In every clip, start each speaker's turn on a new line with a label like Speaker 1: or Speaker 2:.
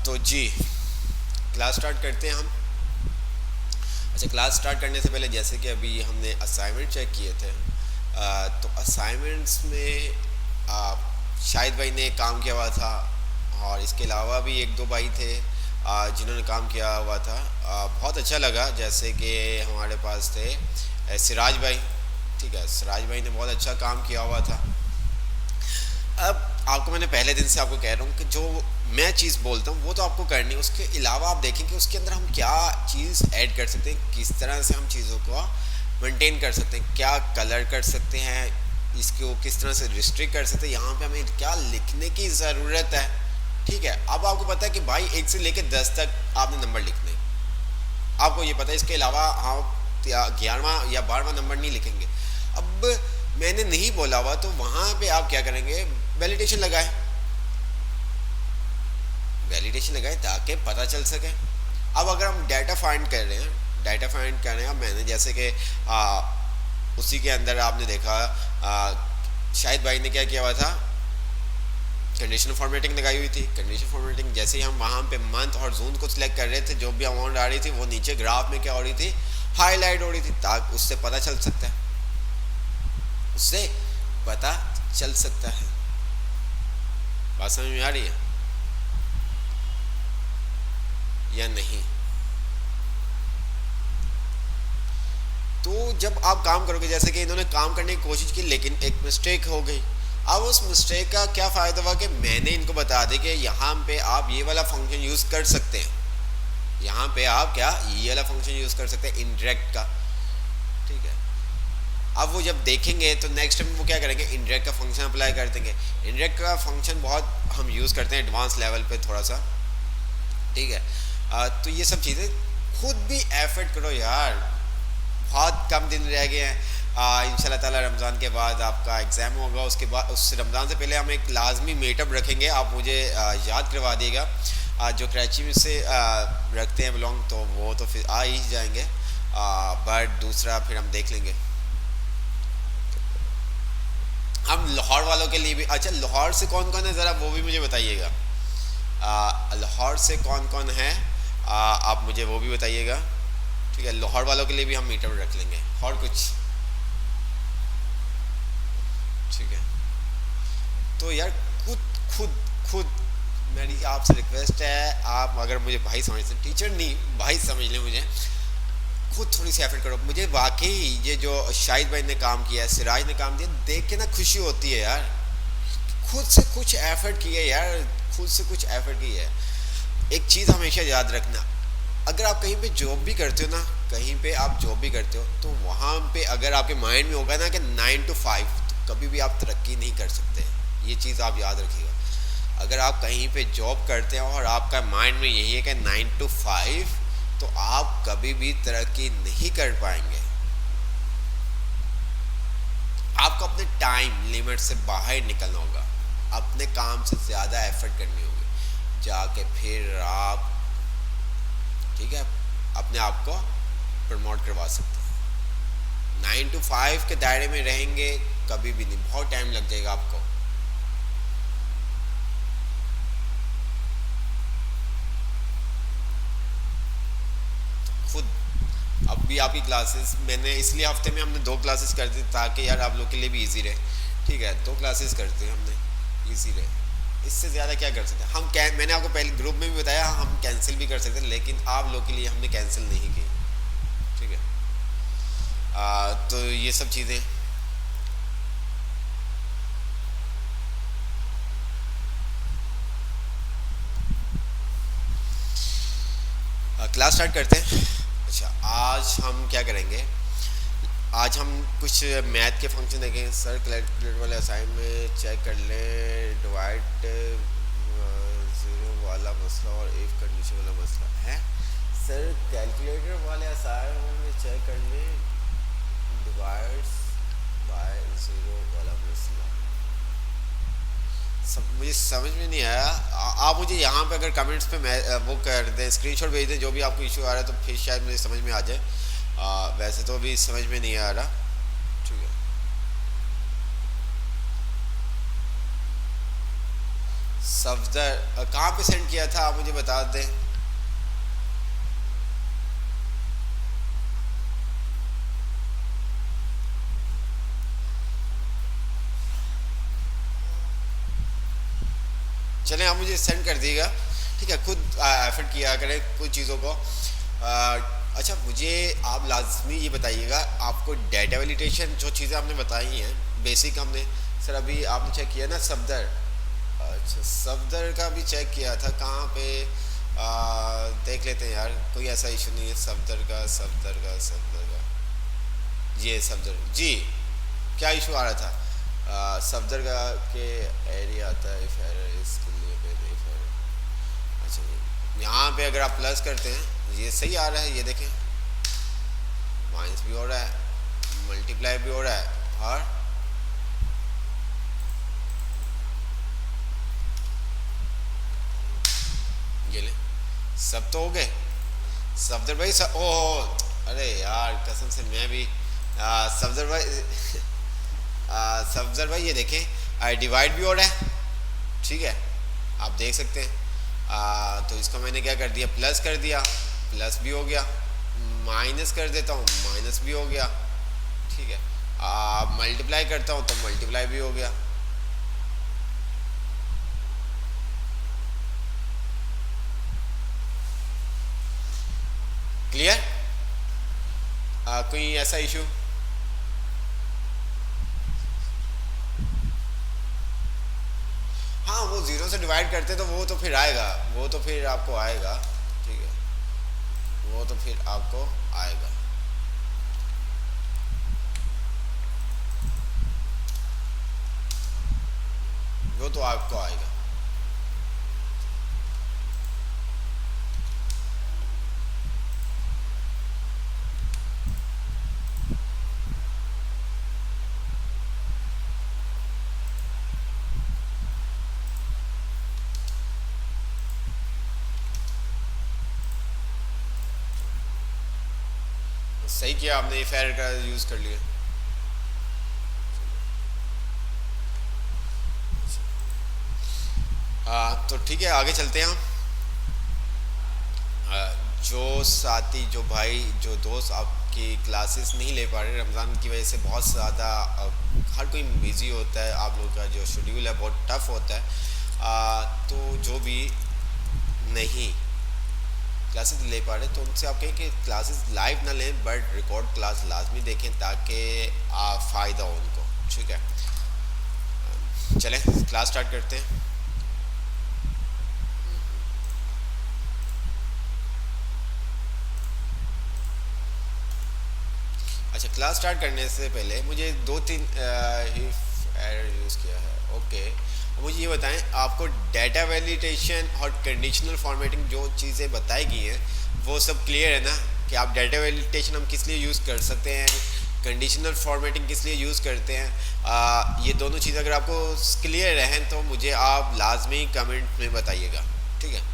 Speaker 1: तो जी class start करते हैं हम। अच्छा, क्लास स्टार्ट करने से पहले जैसे कि अभी हमने असाइनमेंट चेक किए थे, तो असाइनमेंट्स में शाहिद भाई ने काम किया हुआ था और इसके अलावा भी एक दो भाई थे जिन्होंने काम किया हुआ था। बहुत अच्छा लगा। जैसे कि हमारे पास थे सिराज भाई। ठीक है, सिराज भाई ने बहुत अच्छा काम किया हुआ था। अब आपको मैंने पहले दिन से आपको कह रहा हूँ कि जो मैं चीज़ बोलता हूँ वो तो आपको करनी है, उसके अलावा आप देखें कि उसके अंदर हम क्या चीज़ ऐड कर सकते हैं, किस तरह से हम चीज़ों को मेंटेन कर सकते हैं, क्या कलर कर सकते हैं, इसको किस तरह से रिस्ट्रिक्ट कर सकते हैं, यहाँ पे हमें क्या लिखने की ज़रूरत है। ठीक है, अब आपको पता है कि भाई 1 से लेकर 10 तक आपने नंबर लिखने, आपको ये पता है। इसके अलावा आप 11वां या 12वां नंबर नहीं लिखेंगे। अब मैंने नहीं बोला हुआ तो वहाँ पे आप क्या करेंगे, वैलिडेशन लगाए, वैलिडेशन लगाए ताकि पता चल सके। अब अगर हम डाटा फाइंड कर रहे हैं, डाटा फाइंड कर रहे हैं, अब मैंने जैसे कि उसी के अंदर आपने देखा शाहिद भाई ने क्या किया हुआ था, कंडीशनल फॉर्मेटिंग लगाई हुई थी। कंडीशनल फॉर्मेटिंग जैसे ही हम वहाँ पे मंथ और जून को सिलेक्ट कर रहे थे, जो भी अमाउंट आ रही थी वो नीचे ग्राफ में क्या हो रही थी, हाईलाइट हो रही थी, ताकि उससे पता चल सकता है, उससे पता चल सकता है। बात समझ में आ रही है या नहीं? तो जब आप काम करोगे, जैसे कि इन्होंने काम करने की कोशिश की लेकिन एक मिस्टेक हो गई। अब उस मिस्टेक का क्या फ़ायदा हुआ कि मैंने इनको बता दी कि यहाँ पे आप ये वाला फंक्शन यूज़ कर सकते हैं, यहाँ पे आप क्या ये वाला फंक्शन यूज़ कर सकते हैं इनडायरेक्ट का। ठीक है, अब वो जब देखेंगे तो नेक्स्ट टाइम वो क्या करेंगे, इनडायरेक्ट का फंक्शन अप्लाई कर देंगे। इनडायरेक्ट का फंक्शन बहुत हम यूज़ करते हैं एडवांस लेवल पे थोड़ा सा। ठीक है, तो ये सब चीज़ें खुद भी एफर्ट करो यार, बहुत कम दिन रह गए हैं। इंशाल्लाह ताला रमज़ान के बाद आपका एग्ज़ाम होगा, उसके बाद उस रमज़ान से पहले हम एक लाजमी मीटअप रखेंगे, आप मुझे याद करवा दिएगा। जो कराची में से रखते हैं बिलोंग, तो वो तो फिर आ ही जाएंगे, बट दूसरा फिर हम देख लेंगे। हम लाहौर वालों के लिए भी, अच्छा लाहौर से कौन कौन है ज़रा वो भी मुझे बताइएगा। लाहौर से कौन कौन है आप मुझे वो भी बताइएगा। ठीक है, लाहौर वालों के लिए भी हम मीटअप रख लेंगे और कुछ। ठीक है, तो यार खुद खुद खुद मेरी आपसे रिक्वेस्ट है, आप अगर मुझे भाई समझते हैं, टीचर नहीं भाई समझ लें मुझे, खुद थोड़ी सी एफर्ट करो। मुझे वाकई ये जो शाहिद भाई ने काम किया है, सिराज ने काम दिया, देख के ना खुशी होती है यार, खुद से कुछ एफर्ट किया यार, खुद से कुछ एफर्ट की है। एक चीज़ हमेशा याद रखना, अगर आप कहीं पे जॉब भी करते हो ना, कहीं पे आप जॉब भी करते हो, तो वहाँ पे अगर आपके माइंड में होगा ना कि 9 to 5, तो कभी भी आप तरक्की नहीं कर सकते। ये चीज़ आप याद रखिएगा। अगर आप कहीं पे जॉब करते हैं और आपका माइंड में यही है कि 9 to 5, तो आप कभी भी तरक्की नहीं कर पाएंगे। आपको अपने टाइम लिमिट से बाहर निकलना होगा, अपने काम से ज़्यादा एफर्ट करनी होगी, जाके फिर आप, ठीक है, अपने आप को प्रमोट करवा सकते हैं। 9 to 5 के दायरे में रहेंगे कभी भी नहीं, बहुत टाइम लग जाएगा आपको। खुद अब भी आपकी क्लासेस मैंने इसलिए हफ्ते में हमने 2 क्लासेस कर दी ताकि यार आप लोग के लिए भी इजी रहे। ठीक है, 2 क्लासेस करते हैं हमने, इजी रहे। इससे ज़्यादा क्या कर सकते हैं हम? मैंने आपको पहले ग्रुप में भी बताया हम कैंसिल भी कर सकते हैं, लेकिन आप लोग के लिए हमने कैंसिल नहीं की। ठीक है, तो ये सब चीज़ें क्लास स्टार्ट करते हैं। अच्छा, आज हम क्या करेंगे, आज हम कुछ मैथ के फंक्शन देखेंगे। सर कैलकुलेटर वाले असाइनमेंट चेक कर लें, डिवाइड ज़ीरो वाला मसला और इफ कंडीशन वाला मसला है। सर कैलकुलेटर वाले असाइनमेंट चेक कर लें, डिवाइड्स बाय ज़ीरो वाला मसला। सब मुझे समझ में नहीं आया। आप मुझे यहाँ पे अगर कमेंट्स पे मैं वो कर दें, स्क्रीनशॉट भेज दें जो भी आपको इशू आ रहा है, तो फिर शायद मुझे समझ में आ जाए। वैसे तो अभी समझ में नहीं आ रहा। ठीक है, सफदर कहाँ पे सेंड किया था आप मुझे बता दें। चलें आप मुझे सेंड कर दीजिएगा, ठीक है, खुद एफर्ट किया करें कुछ चीज़ों को। अच्छा मुझे आप लाजमी ये बताइएगा, आपको डेटा वैलिडेशन जो चीज़ें आपने बताई हैं बेसिक, हमने सर अभी आपने चेक किया ना सफदर, अच्छा सफदर का भी चेक किया था कहाँ पे, देख लेते हैं यार, कोई ऐसा इशू नहीं है सफदर का, ये सफदर जी, क्या इशू आ रहा था सफदर का के एरिया आता है, इफ एरर इज अच्छा यहाँ पे अगर आप प्लस करते हैं ये सही आ रहा है, ये देखें माइनस भी हो रहा है, मल्टीप्लाई भी हो रहा है, और ये ले सब तो हो गए। सफदर भाई ओह अरे यार कसम से मैं भी सफदर भाई सफदर भाई ये देखें डिवाइड भी हो रहा है, ठीक है आप देख सकते हैं। तो इसको मैंने क्या कर दिया, प्लस कर दिया, प्लस भी हो गया, माइनस कर देता हूँ माइनस भी हो गया, ठीक है मल्टीप्लाई करता हूँ तो मल्टीप्लाई भी हो गया। क्लियर, कोई ऐसा इशू? हाँ वो ज़ीरो से डिवाइड करते तो वो तो फिर आएगा, वो तो फिर आपको आएगा, ठीक है वो तो फिर आपको आएगा। वो तो आपको आएगा। सही किया आपने, ये फेयर का यूज़ कर लिया। तो ठीक है आगे चलते हैं हम। जो साथी जो भाई जो दोस्त आपकी क्लासेस नहीं ले पा रहे रमज़ान की वजह से, बहुत ज़्यादा हर कोई बिज़ी होता है, आप लोग का जो शेड्यूल है बहुत टफ होता है, तो जो भी नहीं क्लासेस ले पा रहे तो उनसे आप कहें कि क्लासेस लाइव ना लें बट रिकॉर्ड क्लास लाजमी देखें ताकि फ़ायदा हो उनको, ठीक है। चलें क्लास स्टार्ट करते हैं। अच्छा क्लास स्टार्ट करने से पहले मुझे दो तीन एरर यूज़ किया है, ओके मुझे ये बताएं आपको डेटा वैलिडेशन और कंडीशनल फॉर्मेटिंग जो चीज़ें बताई गई हैं वो सब क्लियर है ना, कि आप डेटा वैलिडेशन हम किस लिए यूज़ कर सकते हैं, कंडीशनल फॉर्मेटिंग किस लिए यूज़ करते हैं, ये दोनों चीज़ें अगर आपको क्लियर रहें तो मुझे आप लाजमी कमेंट में बताइएगा, ठीक है।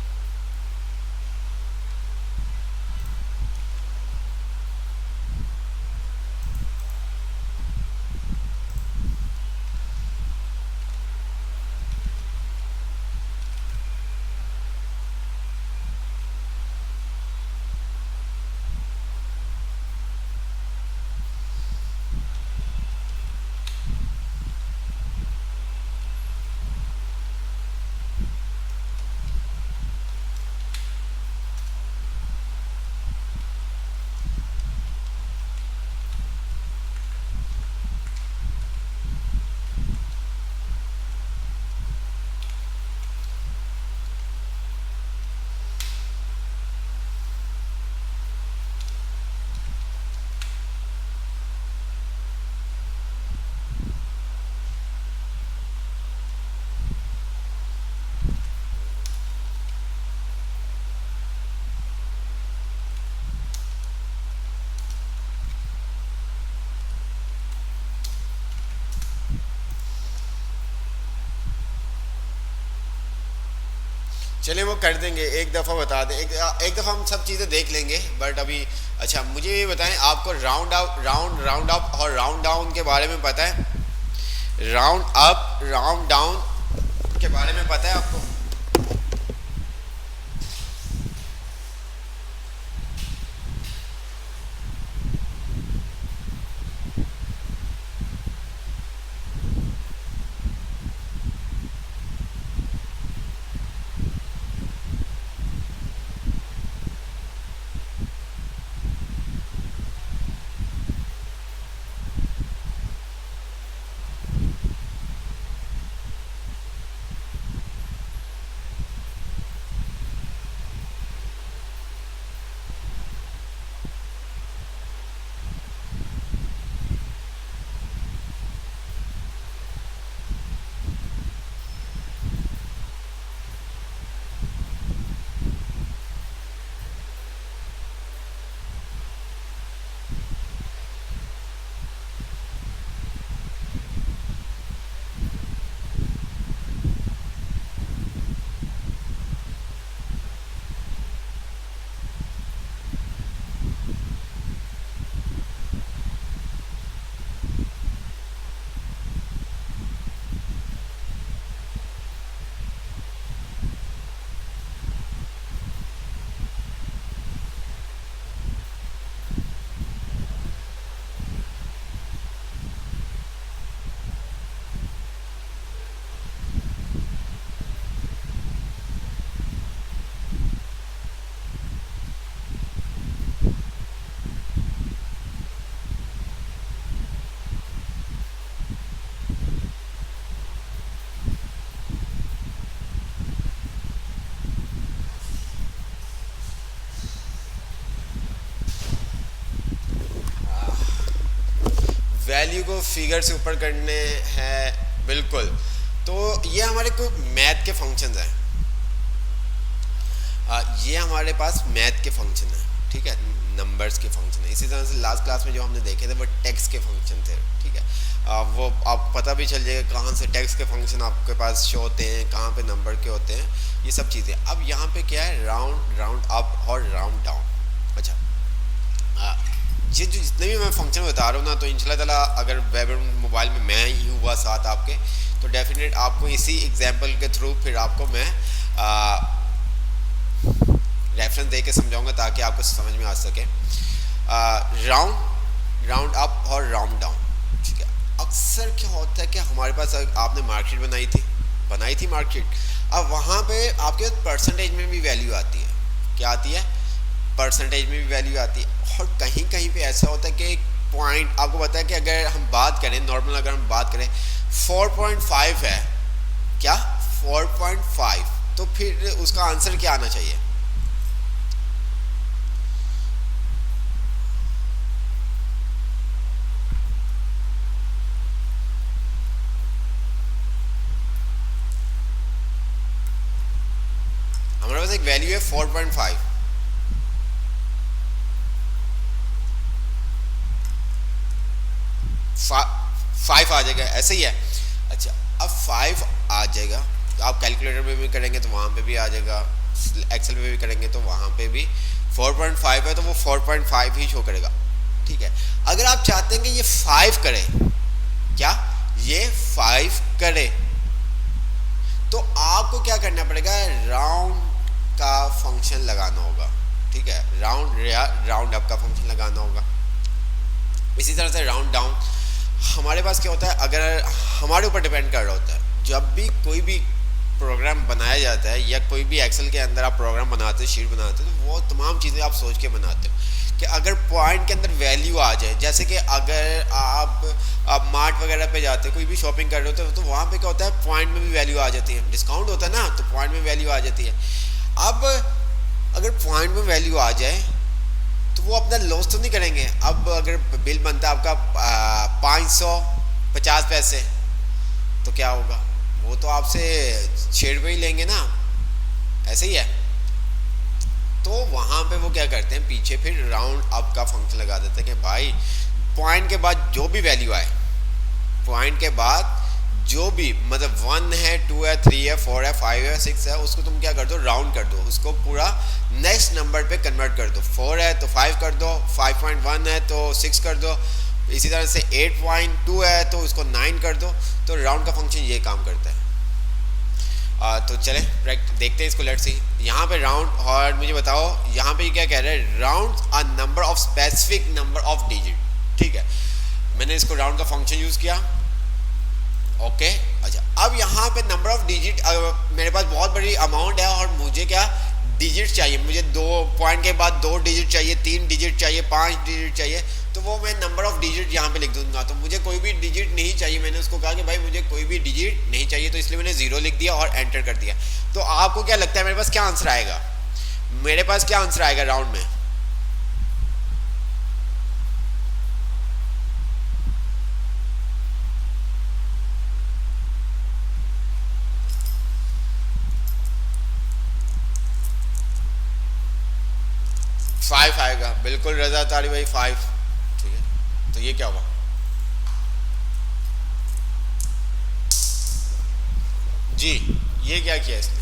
Speaker 1: चलिए वो कर देंगे, एक दफ़ा बता दें, एक दफ़ा हम सब चीज़ें देख लेंगे बट अभी। अच्छा मुझे ये बताएं आपको राउंड अप और राउंड डाउन के बारे में पता है? राउंड अप राउंड डाउन के बारे में पता है आपको? वैल्यू को फिगर से ऊपर करने हैं, बिल्कुल। तो ये हमारे को मैथ के फंक्शंस हैं, ये हमारे पास मैथ के फंक्शन है, ठीक है, नंबर्स के फंक्शन है। इसी तरह से लास्ट क्लास में जो हमने देखे थे वो टेक्स्ट के फंक्शन थे, ठीक है। वो आपको पता भी चल जाएगा कहाँ से टेक्स्ट के फंक्शन आपके पास शो होते हैं, कहाँ पे नंबर के होते हैं, ये सब चीज़ें। अब यहाँ पे क्या है, राउंड अप और राउंड डाउन। अच्छा, ये जो जितने भी मैं फंक्शन बता रहा हूँ ना, तो इंशाल्लाह ताला अगर वेब मोबाइल में मैं ही हुआ साथ आपके, तो डेफिनेट आपको इसी एग्जांपल के थ्रू फिर आपको मैं रेफरेंस दे के समझाऊंगा ताकि आपको समझ में आ सके। राउंड अप और राउंड डाउन, ठीक है। अक्सर क्या होता है कि हमारे पास आपने मार्कशीट बनाई थी मार्कशीट, अब वहाँ पे आपके परसेंटेज में भी वैल्यू आती है। क्या आती है? परसेंटेज में भी वैल्यू आती है। और कहीं कहीं पे ऐसा होता है कि पॉइंट आपको पता है कि अगर हम बात करें नॉर्मल, अगर हम बात करें 4.5 है, क्या 4.5, तो फिर उसका आंसर क्या आना चाहिए? हमारे पास एक वैल्यू है 4.5, फाइव आ जाएगा, ऐसे ही है। अच्छा, अब 5 आ जाएगा तो आप कैलकुलेटर में भी करेंगे तो वहाँ पे भी आ जाएगा, एक्सेल में भी करेंगे तो वहाँ पे भी 4.5 है तो वो 4.5 ही शो करेगा, ठीक है। अगर आप चाहते हैं कि ये 5 करे, क्या ये 5 करे, तो आपको क्या करना पड़ेगा? राउंड का फंक्शन लगाना होगा, ठीक है, राउंड अप का फंक्शन लगाना होगा। इसी तरह से राउंड डाउन हमारे पास क्या होता है, अगर हमारे ऊपर डिपेंड कर रहा होता है, जब भी कोई भी प्रोग्राम बनाया जाता है या कोई भी एक्सेल के अंदर आप प्रोग्राम बनाते हो, शीट बनाते हो, तो वो तमाम चीज़ें आप सोच के बनाते हो कि अगर पॉइंट के अंदर वैल्यू आ जाए। जैसे कि अगर आप मार्ट वगैरह पे जाते हो, कोई भी शॉपिंग कर रहे होते हो, तो वहाँ पे क्या होता है, पॉइंट में भी वैल्यू आ जाती है, डिस्काउंट होता है ना, तो पॉइंट में वैल्यू आ जाती है। अब अगर पॉइंट में वैल्यू आ जाए तो वो अपना लॉस तो नहीं करेंगे। अब अगर बिल बनता है आपका 550 पैसे, तो क्या होगा, वो तो आपसे 6 रुपये ही लेंगे ना, ऐसे ही है। तो वहाँ पे वो क्या करते हैं, पीछे फिर राउंड अप का फंक्शन लगा देते हैं कि भाई पॉइंट के बाद जो भी वैल्यू आए, पॉइंट के बाद जो भी, मतलब 1 है, 2 है, 3 है, 4 है, 5 है, 6 है, उसको तुम क्या कर दो, राउंड कर दो, उसको पूरा नेक्स्ट नंबर पे कन्वर्ट कर दो। 4 है तो 5 कर दो, 5.1 है तो 6 कर दो, इसी तरह से 8.2 है तो उसको 9 कर दो। तो राउंड का फंक्शन ये काम करता है। तो चलें देखते हैं इसको, लेट्स सी। यहाँ पे राउंड, और मुझे बताओ यहाँ पे क्या कह रहा है, round a number of specific number of digit, ठीक है। मैंने इसको राउंड का फंक्शन यूज़ किया, ओके। अच्छा, अब यहाँ पे नंबर ऑफ डिजिट, मेरे पास बहुत बड़ी अमाउंट है और मुझे क्या डिजिट चाहिए, मुझे 2 पॉइंट के बाद 2 डिजिट चाहिए, 3 डिजिट चाहिए, 5 डिजिट चाहिए, तो वो मैं नंबर ऑफ डिजिट यहाँ पे लिख दूंगा। तो मुझे कोई भी डिजिट नहीं चाहिए, मैंने उसको कहा कि भाई मुझे कोई भी डिजिट नहीं चाहिए, तो इसलिए मैंने 0 लिख दिया और एंटर कर दिया। तो आपको क्या लगता है मेरे पास क्या आंसर आएगा? मेरे पास क्या आंसर आएगा राउंड में? फाइव आएगा, बिल्कुल रजा तारी भाई, 5, ठीक है। तो ये क्या हुआ, जी ये क्या किया इसने?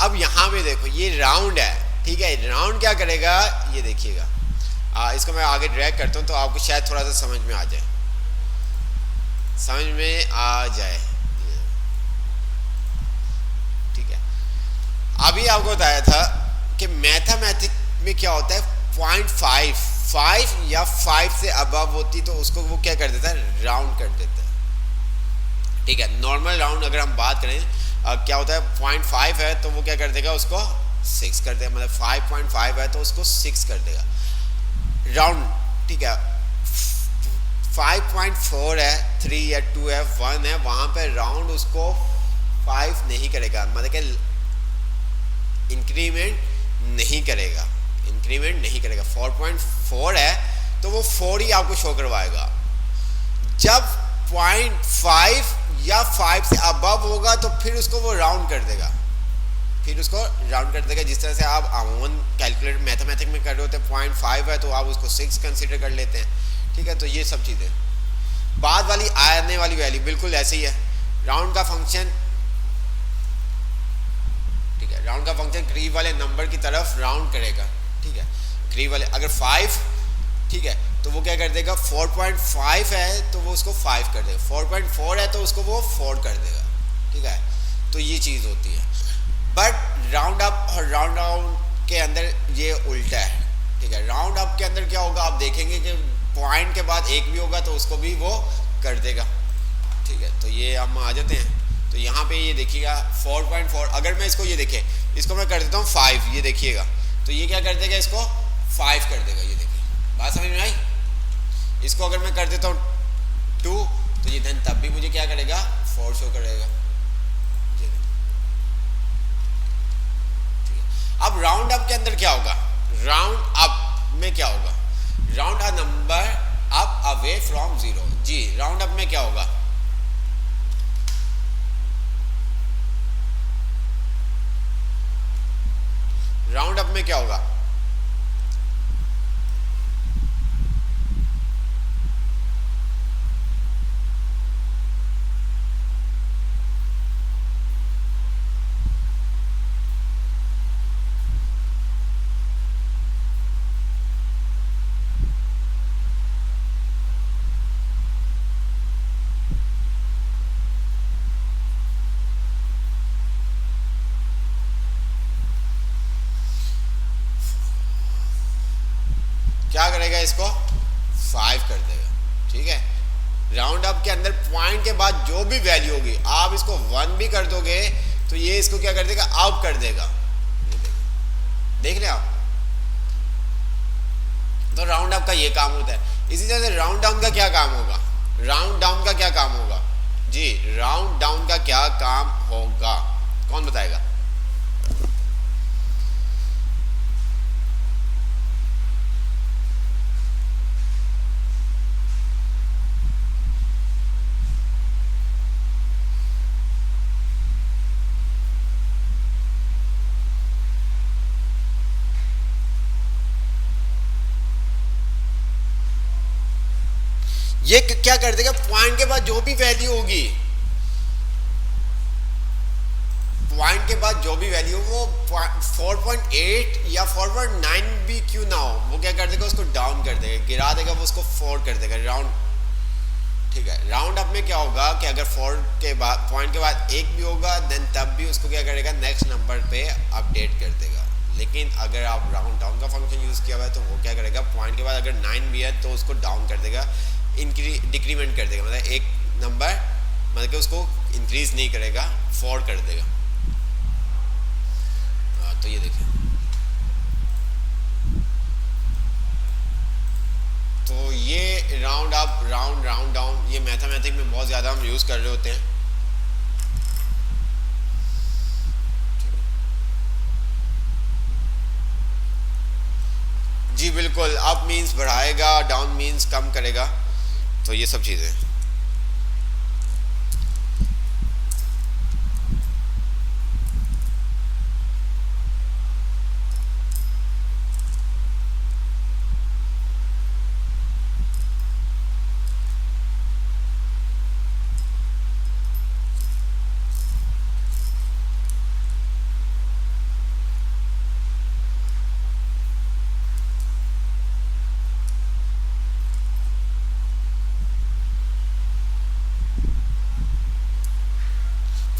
Speaker 1: अब यहाँ पे देखो ये राउंड है, ठीक है, राउंड क्या करेगा ये देखिएगा। इसको मैं आगे ड्रैग करता हूँ तो आपको शायद थोड़ा सा समझ में आ जाए, ठीक है। अभी आपको बताया था कि मैथमेटिक में क्या होता है, 0.5 या 5 से अबव होती तो उसको वो क्या कर देता है, राउंड कर देता है, ठीक है। नॉर्मल राउंड अगर हम बात करें क्या होता है, 0.5 है तो वो क्या कर देगा, उसको 6 कर देगा, मतलब 5.5 है तो उसको 6 कर देगा राउंड, ठीक है। 5.4 है, 3 है, 2 है, 1 है, वहां पे राउंड उसको 5 नहीं करेगा, मतलब कि इंक्रीमेंट नहीं करेगा, इंक्रीमेंट नहीं करेगा। 4.4 है तो वो 4 ही आपको शो करवाएगा। जब 0.5 या 5 से अबव होगा तो फिर उसको वो राउंड कर देगा, जिस तरह से आप अमूमन कैलकुलेट मैथमेटिक में कर रहे होते हैं। 0.5 है तो आप उसको 6 कंसीडर कर लेते हैं, ठीक है। तो ये सब चीज़ें, बाद वाली आने वाली वैल्यू बिल्कुल ऐसे ही है। राउंड का फंक्शन, ठीक है, राउंड का फंक्शन करीब वाले नंबर की तरफ राउंड करेगा, ठीक है। करीब वाले अगर 5, ठीक है, तो वो क्या कर देगा, 4.5 है तो वो उसको 5 कर देगा, 4.4 है तो उसको वो 4 कर देगा, ठीक है। तो ये चीज़ होती है। बट राउंड अप और राउंड डाउन के अंदर ये उल्टा है, ठीक है। राउंड अप के अंदर क्या होगा, आप देखेंगे कि पॉइंट के बाद एक भी होगा तो उसको भी वो कर देगा, ठीक है। तो ये हम आ जाते हैं। तो यहाँ पे ये देखिएगा 4.4, अगर मैं इसको, ये देखिए, इसको मैं कर देता हूँ 5, ये देखिएगा, तो ये क्या कर देगा, इसको 5 कर देगा, ये देखिए, बात समझ में आई। इसको अगर मैं कर देता हूँ 2 तो ये देन तब भी मुझे क्या करेगा, 4 शो करेगा, ठीक है। अब राउंड अप के अंदर क्या होगा, राउंड अप में क्या होगा, round a number up away from 0। जी, राउंड अप में क्या होगा, राउंड अप में क्या होगा, क्या करेगा, इसको 5 कर देगा, ठीक है। राउंड अप के अंदर पॉइंट के बाद जो भी वैल्यू होगी, आप इसको 1 भी कर दोगे तो ये इसको क्या कर देगा, अप कर देगा, देख रहे आप। तो राउंड अप का ये काम होता है। इसी तरह से राउंड डाउन का क्या काम होगा, राउंड डाउन का क्या काम होगा, जी, राउंड डाउन का क्या काम होगा, कौन बताएगा। ये क्या कर देगा, पॉइंट के बाद जो भी वैल्यू होगी, पॉइंट के बाद जो भी वैल्यू वो 4.8 या 4.9 भी क्यों ना हो, वो क्या कर देगा, उसको डाउन कर देगा, गिरा देगा, वो उसको 4 कर देगा, राउंड, ठीक है। राउंड अप में क्या होगा कि अगर 4 के बाद, पॉइंट के बाद एक भी होगा, देन तब भी उसको क्या करेगा, नेक्स्ट नंबर पे अपडेट कर देगा। लेकिन अगर आप राउंड डाउन का फंक्शन यूज किया हुआ है तो वो क्या करेगा, पॉइंट के बाद अगर 9 भी है तो उसको डाउन कर देगा, डिक्रीमेंट कर देगा, मतलब एक नंबर, मतलब कि उसको इंक्रीज नहीं करेगा, 4 कर देगा। तो ये देखें, तो ये राउंड अप, राउंड डाउन, ये मैथमेटिक्स में बहुत ज़्यादा हम यूज़ कर रहे होते हैं। जी बिल्कुल, अप मीन्स बढ़ाएगा, डाउन मीन्स कम करेगा, तो ये सब चीज़ें।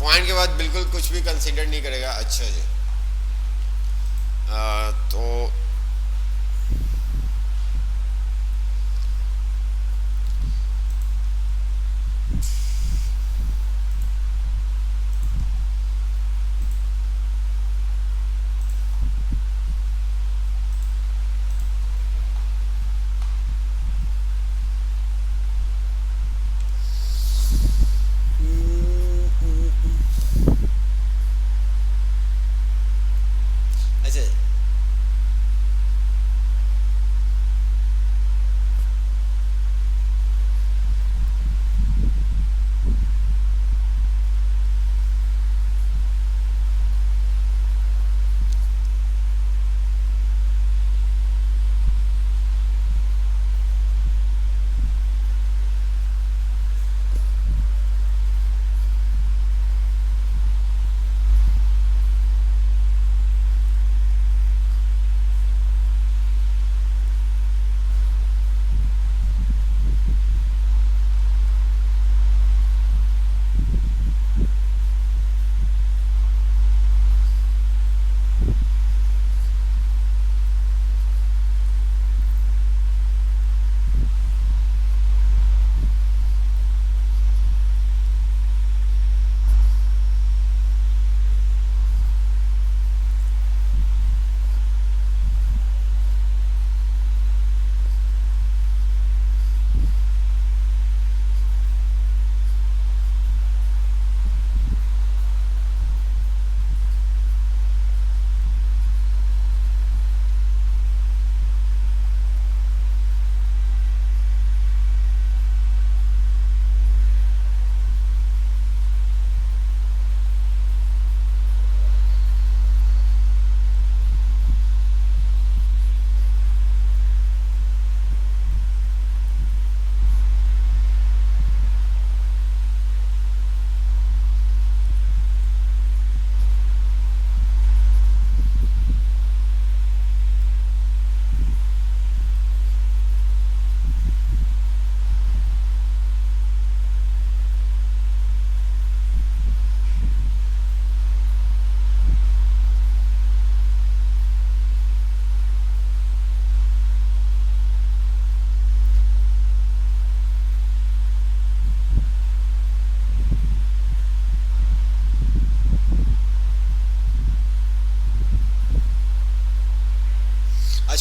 Speaker 1: पॉइंट के बाद बिल्कुल कुछ भी कंसीडर नहीं करेगा, अच्छा जी। तो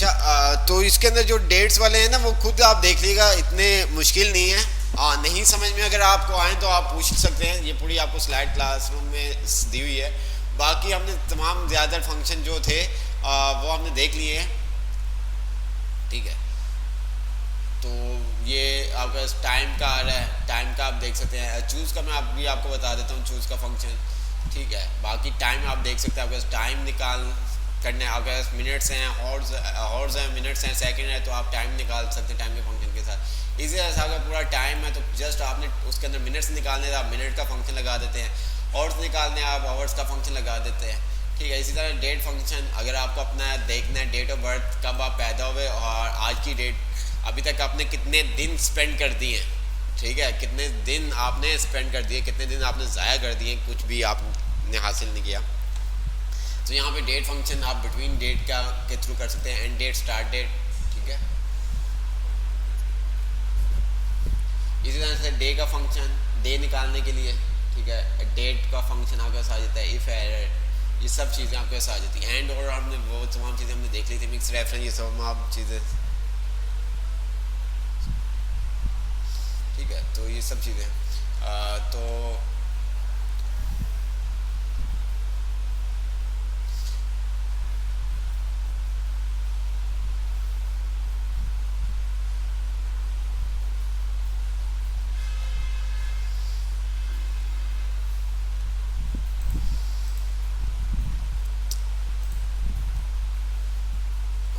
Speaker 1: अच्छा तो इसके अंदर जो डेट्स वाले हैं ना वो खुद आप देख लीजिएगा, इतने मुश्किल नहीं है। नहीं समझ में अगर आपको आए तो आप पूछ सकते हैं, ये पूरी आपको स्लाइड क्लासरूम में दी हुई है। बाकी हमने तमाम ज़्यादातर फंक्शन जो थे वो हमने देख लिए हैं, ठीक है। तो ये आपका टाइम का आ रहा है, टाइम का आप देख सकते हैं। चूज़ का मैं भी आपको बता देता हूँ, चूज़ का फंक्शन, ठीक है। बाकी टाइम आप देख सकते हैं, आपके पास टाइम निकाल करने, आपके पास मिनट्स हैं, हॉर्स हैं, मिनट्स हैं, सेकंड है, तो आप टाइम निकाल सकते हैं टाइम के फंक्शन के साथ। इसी तरह से अगर पूरा टाइम है तो जस्ट आपने उसके अंदर मिनट्स निकालने, आप मिनट का फंक्शन लगा देते हैं। हॉर्स निकालने आप आवर्स का फंक्शन लगा देते हैं, ठीक है। इसी तरह डेट फंक्शन, अगर आपको अपना देखना है डेट ऑफ बर्थ, कब आप पैदा हुए और आज की डेट, अभी तक आपने कितने दिन स्पेंड कर दिए, ठीक है, कितने दिन आपने स्पेंड कर दिए, कितने दिन आपने ज़ाया कर दिए, कुछ भी आपने हासिल नहीं किया। तो यहाँ पे डेट फंक्शन आप बिटवीन डेट का के थ्रू कर सकते हैं, एंड डेट, स्टार्ट डेट, ठीक है। इसी तरह से डे का फंक्शन, डे निकालने के लिए, ठीक है, डेट का फंक्शन आपके पास आ जाता है, इफ एरर, ये सब चीज़ें आपके पास आ जाती हैं। एंड और हमने वो तमाम चीज़ें हमने देख ली थी, मिक्स रेफरेंस, ये सब आप चीज़ें, ठीक है। तो ये सब चीज़ें तो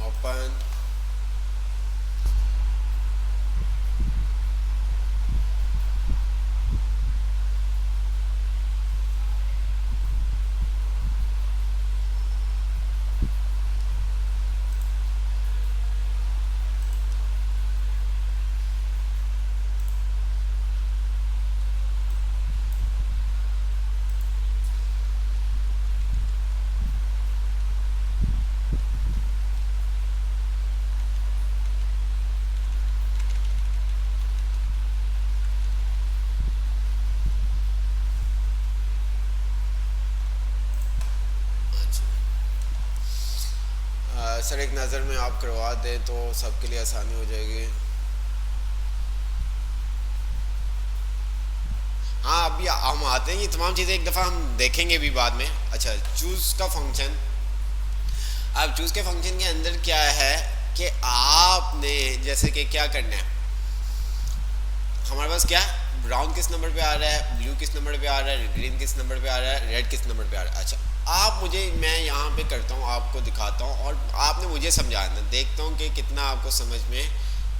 Speaker 1: ओपन, सर एक नज़र में आप करवा दें तो सबके लिए आसानी हो जाएगी। हाँ अभी हम आते हैं, ये तमाम चीज़ें एक दफ़ा हम देखेंगे भी बाद में। अच्छा, चूज़ का फंक्शन, अब चूज़ के फंक्शन के अंदर क्या है कि आपने जैसे कि क्या करना है, हमारे पास क्या, ब्राउन किस नंबर पे आ रहा है, ब्लू किस नंबर पे आ रहा है, ग्रीन किस नंबर पे आ रहा है, रेड किस नंबर पे आ रहा है। अच्छा, आप मुझे, मैं यहाँ पे करता हूँ, आपको दिखाता हूँ और आपने मुझे समझाना, देखता हूँ कि कितना आपको समझ में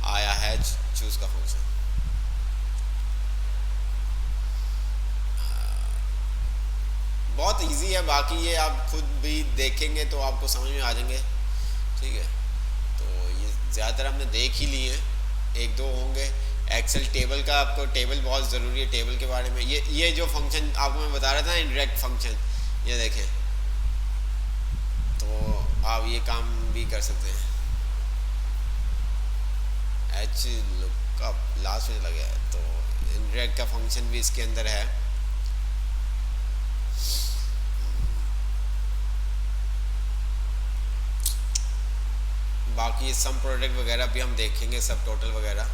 Speaker 1: आया है चूज़ का फंक्शन। बहुत इजी है, बाकी ये आप खुद भी देखेंगे तो आपको समझ में आ जाएंगे, ठीक है। तो ये ज़्यादातर हमने देख ही लिए हैं, एक दो होंगे। एक्सेल टेबल का, आपको टेबल बहुत ज़रूरी है, टेबल के बारे में ये जो फंक्शन आपको मैं बता रहा था, इनडायरेक्ट फंक्शन, ये देखें, तो आप ये काम भी कर सकते हैं। एच लुकअप लास्ट में लगा है, तो इनडायरेक्ट का फंक्शन भी इसके अंदर है। बाकी सम प्रोडक्ट वगैरह भी हम देखेंगे, सब टोटल वगैरह,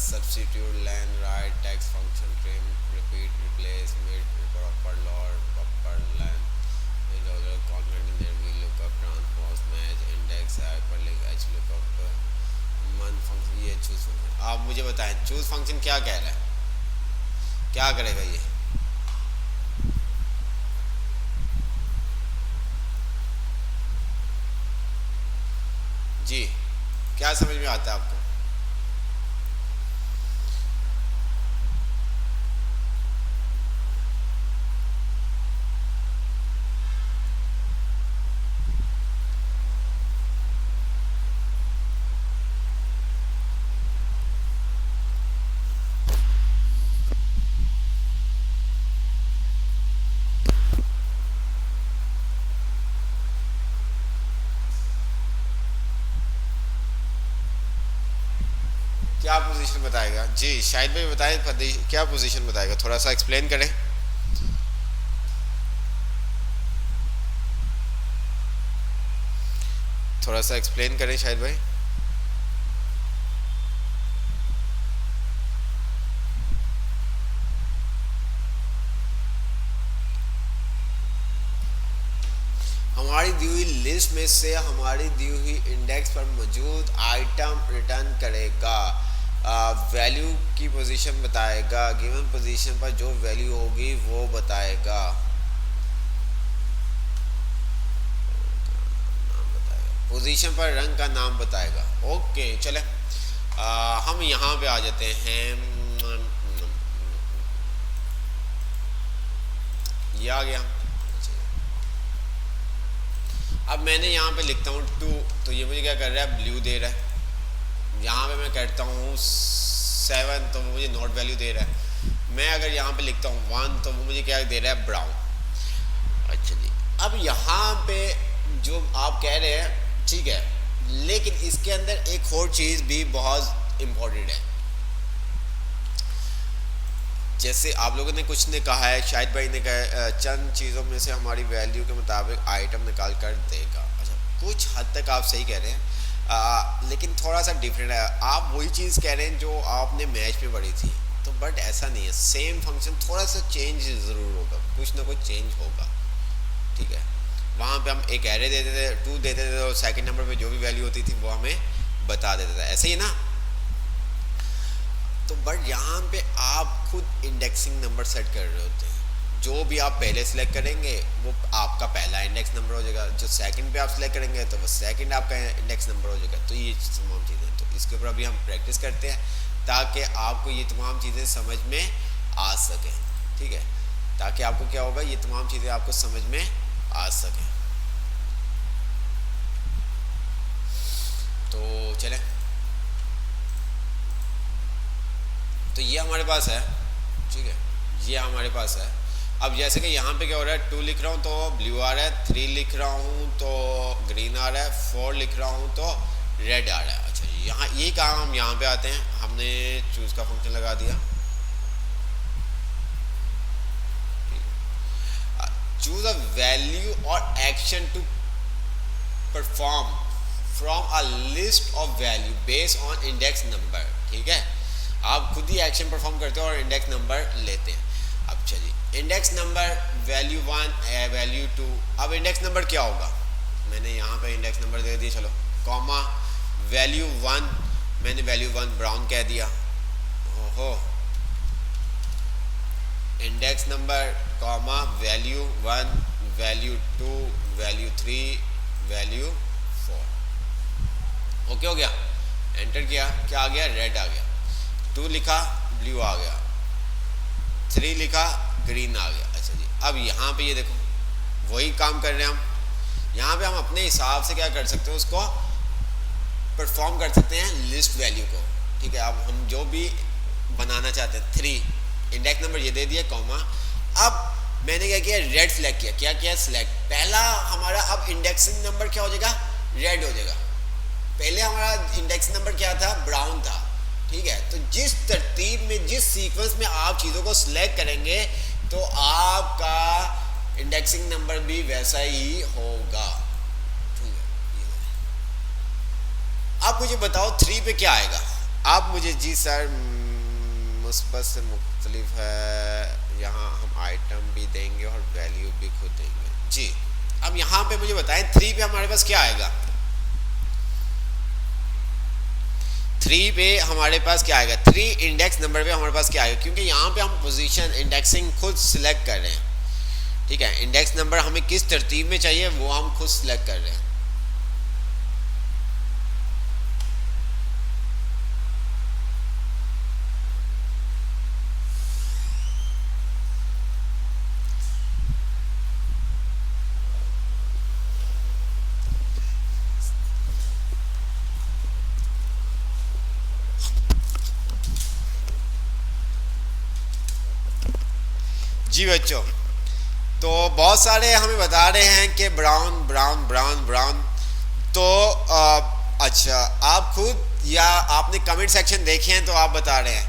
Speaker 1: substitute, len, right, text function, trim, repeat, replace, mid, proper, lord, proper, len, concatenate, V lookup, transpose, match, index, hyperlink, H lookup, min function, ये चूज फंक्शन। आप मुझे बताएं चूज फंक्शन क्या कह रहा है, क्या करेगा ये? जी, क्या समझ में आता है आपको? क्या पोजीशन बताएगा? जी शाहिद भाई बताएं, क्या पोजीशन बताएगा, थोड़ा सा एक्सप्लेन करें। थोड़ा सा एक्सप्लेन करें शायद भाई। हमारी दी हुई लिस्ट में से हमारी दी हुई इंडेक्स पर मौजूद आइटम रिटर्न करेगा, वैल्यू की पोजीशन बताएगा, गिवन पोजीशन पर जो वैल्यू होगी वो बताएगा, पोजीशन पर रंग का नाम बताएगा। ओके चले, हम यहाँ पे आ जाते हैं। ये आ गया। अब मैंने यहाँ पे लिखता हूँ 2, तो ये मुझे क्या कर रहा है, ब्लू दे रहा है। यहाँ पे मैं करता हूँ 7, तो वो मुझे नोट वैल्यू दे रहा है। मैं अगर यहाँ पे लिखता हूँ 1, तो वो मुझे क्या दे रहा है, ब्राउन। अच्छा जी, अब यहाँ पे जो आप कह रहे हैं ठीक है, लेकिन इसके अंदर एक और चीज़ भी बहुत इम्पोर्टेंट है। जैसे आप लोगों ने कुछ ने कहा है, शायद भाई ने कहा चंद चीज़ों में से हमारी वैल्यू के मुताबिक आइटम निकाल कर देगा। अच्छा, कुछ हद तक आप सही कह रहे हैं, लेकिन थोड़ा सा डिफरेंट है। आप वही चीज़ कह रहे हैं जो आपने मैच में पढ़ी थी, तो बट ऐसा नहीं है। सेम फंक्शन, थोड़ा सा चेंज ज़रूर होगा, कुछ ना कुछ चेंज होगा। ठीक है, वहाँ पे हम एक एरे देते थे, 2 देते थे, और सेकंड नंबर पे जो भी वैल्यू होती थी वो हमें बता देता था, ऐसे ही ना। तो बट यहाँ पे आप खुद इंडेक्सिंग नंबर सेट कर रहे होते हैं। जो भी आप पहले सिलेक्ट करेंगे वो आपका पहला इंडेक्स नंबर हो जाएगा, जो सेकंड पे आप सिलेक्ट करेंगे तो वो सेकंड आपका इंडेक्स नंबर हो जाएगा। तो ये तमाम चीज़ें, तो इसके ऊपर अभी हम प्रैक्टिस करते हैं ताकि आपको ये तमाम चीज़ें समझ में आ सकें। ठीक है, ताकि आपको क्या होगा, ये तमाम चीज़ें आपको समझ में आ सकें। तो चलें, तो ये हमारे पास है। ठीक है, ये हमारे पास है। अब जैसे कि यहाँ पे क्या हो रहा है, 2 लिख रहा हूँ तो ब्लू आ रहा है, 3 लिख रहा हूँ तो ग्रीन आ रहा है, 4 लिख रहा हूँ तो रेड आ रहा है। अच्छा, यहाँ ये काम हम यहाँ पे आते हैं, हमने चूज़ का फंक्शन लगा दिया। चूज अ वैल्यू और action to perform from a list of value based on index number. ठीक है, आप खुद ही एक्शन परफॉर्म करते हो और इंडेक्स नंबर लेते हैं। अब चलिए, इंडेक्स नंबर वैल्यू 1 वैल्यू 2। अब इंडेक्स नंबर क्या होगा, मैंने यहाँ पे इंडेक्स नंबर दे दिया, चलो, कॉमा वैल्यू 1, मैंने वैल्यू 1 ब्राउन कह दिया। ओहो, index number comma value 1 value 2 value 3 value 4। Okay हो गया, एंटर किया, क्या आ गया, रेड आ गया। 2 लिखा, ब्लू आ गया। 3 लिखा, ग्रीन आ गया। अच्छा जी, अब यहाँ पे ये देखो वही काम कर रहे हैं हम। यहाँ पे हम अपने हिसाब से क्या कर सकते हैं, उसको परफॉर्म कर सकते हैं लिस्ट वैल्यू को। ठीक है, अब हम जो भी बनाना चाहते हैं, 3 इंडेक्स नंबर ये दे दिया, कॉमा। अब मैंने क्या किया, रेड सेलेक्ट किया। क्या किया, सिलेक्ट। पहला हमारा अब इंडेक्सिंग नंबर क्या हो जाएगा, रेड हो जाएगा। पहले हमारा इंडेक्स नंबर क्या था, ब्राउन था। ठीक है, तो जिस तरतीब में, जिस सीक्वेंस में आप चीज़ों को सिलेक्ट करेंगे तो आपका इंडेक्सिंग नंबर भी वैसा ही होगा। ठीक है, अब मुझे बताओ 3 पे क्या आएगा। अब मुझे, जी सर मुस्बत से मुख्तलिफ है, यहाँ हम आइटम भी देंगे और वैल्यू भी खुद देंगे। जी, अब यहाँ पे मुझे बताएं 3 पे हमारे पास क्या आएगा। 3 पे हमारे पास क्या आएगा, 3 इंडेक्स नंबर पे हमारे पास क्या आएगा, क्योंकि यहाँ पे हम पोजीशन इंडेक्सिंग खुद सिलेक्ट कर रहे हैं। ठीक है, इंडेक्स नंबर हमें किस तरतीब में चाहिए वो हम खुद सिलेक्ट कर रहे हैं। जी बच्चों, तो बहुत सारे हमें बता रहे हैं कि ब्राउन ब्राउन ब्राउन ब्राउन। तो अच्छा, आप खुद या आपने कमेंट सेक्शन देखे हैं तो आप बता रहे हैं।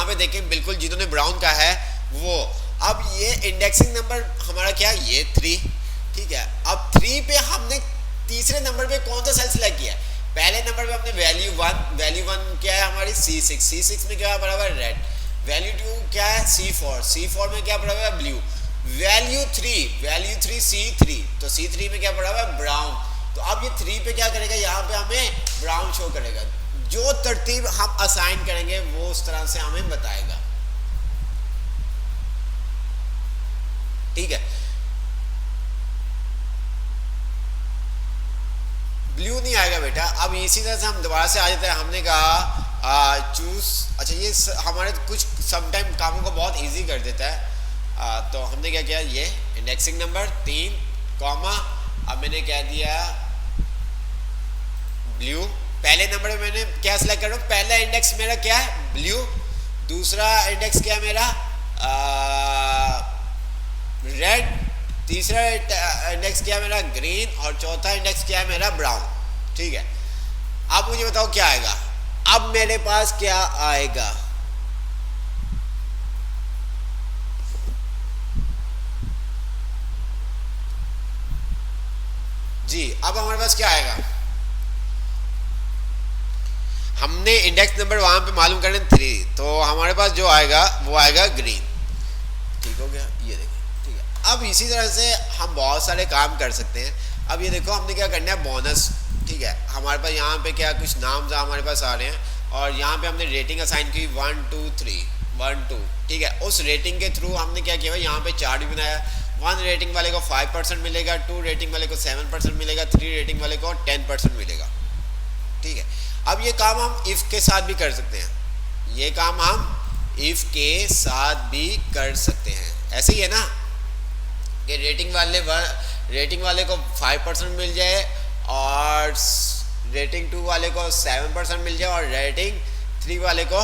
Speaker 1: पे देखें बिल्कुल जिन्होंने ब्राउन का है वो। अब ये इंडेक्सिंग नंबर हमारा क्या है, ये 3, ठीक है। अब 3 पे हमने तीसरे नंबर पे कौन सा सेल सिलेक्ट किया है, पहले नंबर पे हमने वैल्यू 1 क्या है हमारी C6 में क्या पड़ा हुआ है रेड, वैल्यू 2 क्या है C4 में क्या पड़ा हुआ है ब्लू, वैल्यू 3 C3, तो C3 में क्या पड़ा हुआ है ब्राउन। तो अब ये 3 पे क्या करेगा, यहाँ पे हमें ब्राउन शो करेगा। जो तरतीब हम असाइन करेंगे वो उस तरह से हमें बताएगा, ठीक है। ब्लू नहीं आएगा बेटा। अब इसी तरह से हम दोबारा से आ जाते हैं, हमने कहा चूज, अच्छा ये हमारे कुछ समटाइम कामों को बहुत इजी कर देता है। तो हमने क्या किया, ये इंडेक्सिंग नंबर 3 कॉमा, अब मैंने क्या दिया ब्लू, पहले नंबर में मैंने क्या सिलेक्ट कर रहा हूँ, पहला इंडेक्स मेरा क्या है ब्लू, दूसरा इंडेक्स क्या है मेरा रेड, तीसरा इंडेक्स क्या है मेरा ग्रीन, और चौथा इंडेक्स क्या है मेरा ब्राउन, ठीक है। अब मुझे बताओ क्या आएगा, अब मेरे पास क्या आएगा, जी अब हमारे पास क्या आएगा, हमने इंडेक्स नंबर वहां पे मालूम करना 3, तो हमारे पास जो आएगा वो आएगा ग्रीन, ठीक हो गया, ये देखो, ठीक है। अब इसी तरह से हम बहुत सारे काम कर सकते हैं। अब ये देखो हमने क्या करना है बोनस, ठीक है। हमारे पास यहाँ पे क्या कुछ नाम हमारे पास आ रहे हैं, और यहाँ पे हमने रेटिंग असाइन की 1 2 3 1 2, ठीक है। उस रेटिंग के थ्रू हमने क्या किया, यहाँ पे चार्ट भी बनाया। 1 रेटिंग वाले को 5% मिलेगा, 2 रेटिंग वाले को 7% मिलेगा, 3 रेटिंग वाले को 10% मिलेगा, ठीक है। अब ये काम हम इफ के साथ भी कर सकते हैं, ये काम हम इफ के साथ भी कर सकते हैं। ऐसे ही है ना कि रेटिंग वाले को 5% मिल जाए, और रेटिंग 2 वाले को 7% मिल जाए, और रेटिंग 3 वाले को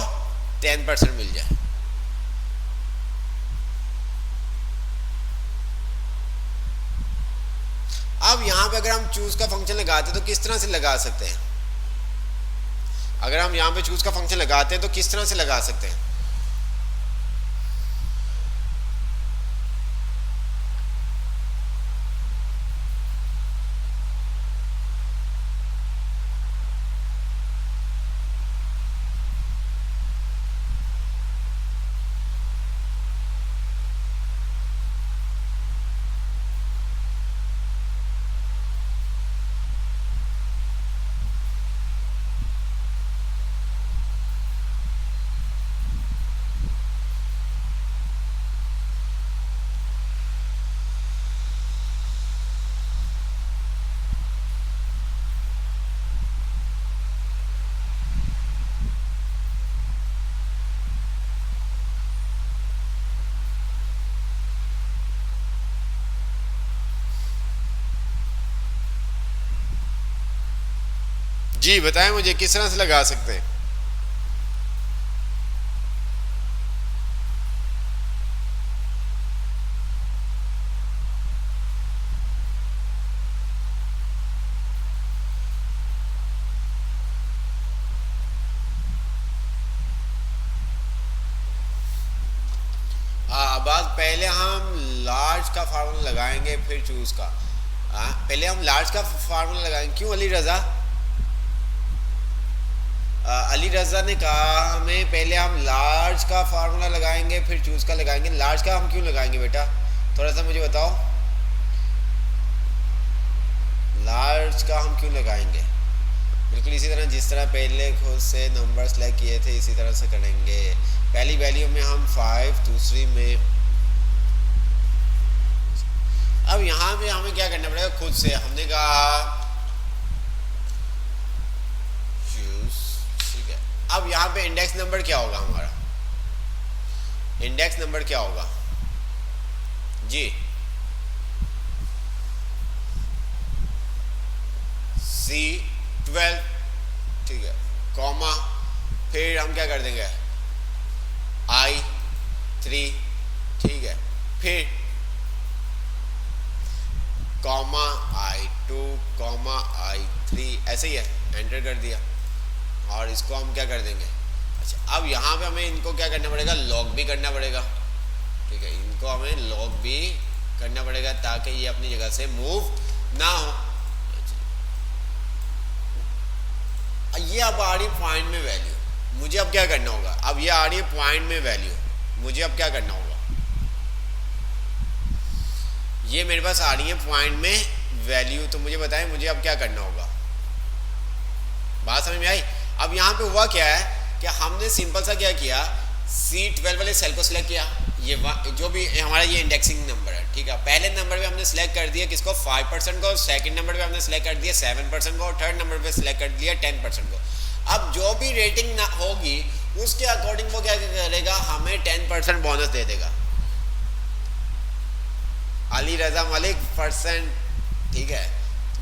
Speaker 1: 10% मिल जाए। अब यहाँ पे अगर हम चूज का फंक्शन लगाते हैं तो किस तरह से लगा सकते हैं, अगर हम यहाँ पे चूज का फंक्शन लगाते हैं तो किस तरह से लगा सकते हैं, जी बताएं मुझे किस तरह से लगा सकते हैं। बात पहले हम लार्ज का फार्मूला लगाएंगे फिर चूज का। पहले हम लार्ज का फार्मूला लगाएंगे, क्यों अली रजा? अली रजा ने कहा हमें पहले हम लार्ज का फार्मूला लगाएंगे फिर चूज का लगाएंगे। लार्ज का हम क्यों लगाएंगे बेटा, थोड़ा सा मुझे बताओ। लार्ज का हम क्यों लगाएंगे? बिल्कुल इसी तरह जिस तरह पहले खुद से नंबर सेलेक्ट किए थे इसी तरह से करेंगे। पहली वैल्यू में हम 5, दूसरी में, अब यहाँ पे हमें क्या करना पड़ेगा, खुद से हमने कहा ठीक है। अब यहाँ पे इंडेक्स नंबर क्या होगा हमारा, इंडेक्स नंबर क्या होगा जी? C12, ठीक है, कॉमा, फिर हम क्या कर देंगे I3, ठीक है, फिर कॉमा I2, कॉमा I3, ऐसे ही है, एंटर कर दिया। और इसको हम क्या कर देंगे, अच्छा, अब यहाँ पे हमें इनको क्या करना पड़ेगा, लॉग भी करना पड़ेगा। ठीक है, इनको हमें लॉग भी करना पड़ेगा ताकि ये अपनी जगह से मूव ना हो। ये अब आ रही पॉइंट में वैल्यू, मुझे अब क्या करना होगा, अब ये आ रही है पॉइंट में वैल्यू, मुझे अब क्या करना होगा, ये मेरे पास आ रही है पॉइंट में वैल्यू, तो मुझे बताएं मुझे अब क्या करना होगा। बात समझ में आई। अब यहाँ पे हुआ क्या है कि हमने सिंपल सा क्या किया, C12 वाले सेल को सिलेक्ट किया, ये जो भी हमारा ये इंडेक्सिंग नंबर है, ठीक है, पहले नंबर पे हमने सिलेक्ट कर दिया किसको, 5% को, सेकंड नंबर पे हमने सिलेक्ट कर दिया 7% को, और थर्ड नंबर पे सिलेक्ट कर दिया 10% को। अब जो भी रेटिंग होगी उसके अकॉर्डिंग वो क्या करेगा, हमें 10% बोनस दे देगा। अली रजा मलिक परसेंट, ठीक है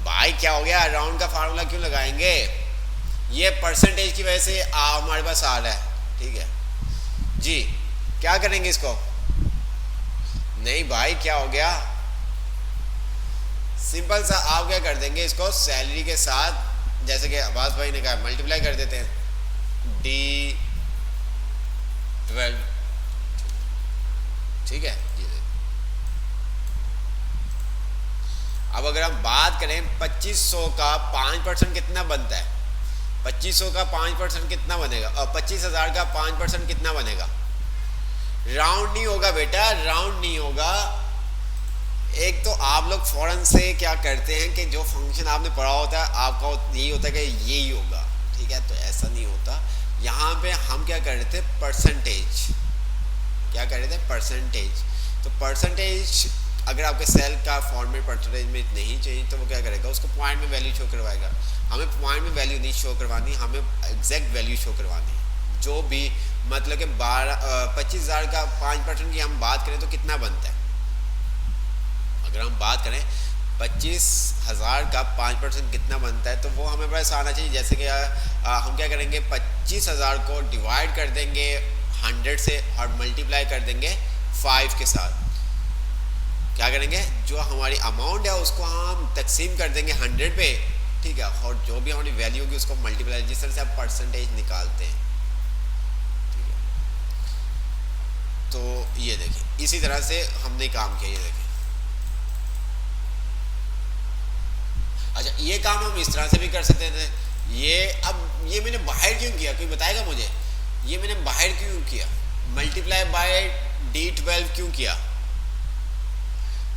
Speaker 1: भाई, क्या हो गया, राउंड का फार्मूला क्यों लगाएंगे, ये परसेंटेज की वजह से हमारे पास आ रहा है। ठीक है जी, क्या करेंगे इसको, नहीं भाई क्या हो गया, सिंपल सा आप क्या कर देंगे, इसको सैलरी के साथ, जैसे कि अब्बास भाई ने कहा, मल्टीप्लाई कर देते हैं D12। ठीक है, अब अगर हम बात करें 2500 का 5% कितना बनता है, 2500 का 5% कितना बनेगा, और 25,000 का 5% कितना बनेगा, राउंड नहीं होगा बेटा, राउंड नहीं होगा। एक तो आप लोग फौरन से क्या करते हैं कि जो फंक्शन आपने पढ़ा होता है आपका यही होता है कि यही होगा, ठीक है, तो ऐसा नहीं होता। यहाँ पे हम क्या कर रहे थे, परसेंटेज, क्या कर रहे थे, परसेंटेज। तो परसेंटेज अगर आपके सेल का फॉर्मेट परसेंटेज में नहीं चाहिए तो वो क्या करेगा, उसको पॉइंट में वैल्यू शो करवाएगा। हमें पॉइंट में वैल्यू नहीं शो करवानी, हमें एग्जैक्ट वैल्यू शो करवानी। जो भी मतलब कि 25,000 का 5% की हम बात करें तो कितना बनता है, अगर हम बात करें 25,000 का 5% कितना बनता है, तो वो हमें बस आना चाहिए। जैसे कि हम क्या करेंगे, 25,000 को डिवाइड कर देंगे 100 से और मल्टीप्लाई कर देंगे 5 के साथ। क्या करेंगे, जो हमारी अमाउंट है उसको हम तकसीम कर देंगे 100 पे, ठीक है, और जो भी हमारी वैल्यू होगी उसको मल्टीप्लाई, जिस तरह से आप परसेंटेज निकालते हैं। ठीक है, तो ये देखिए इसी तरह से हमने काम किया, ये देखिए। अच्छा, ये काम हम इस तरह से भी कर सकते थे। ये अब ये मैंने बाहर क्यों किया, कोई बताएगा मुझे, ये मैंने बाहर क्यों किया, मल्टीप्लाई बाय D12 क्यों किया,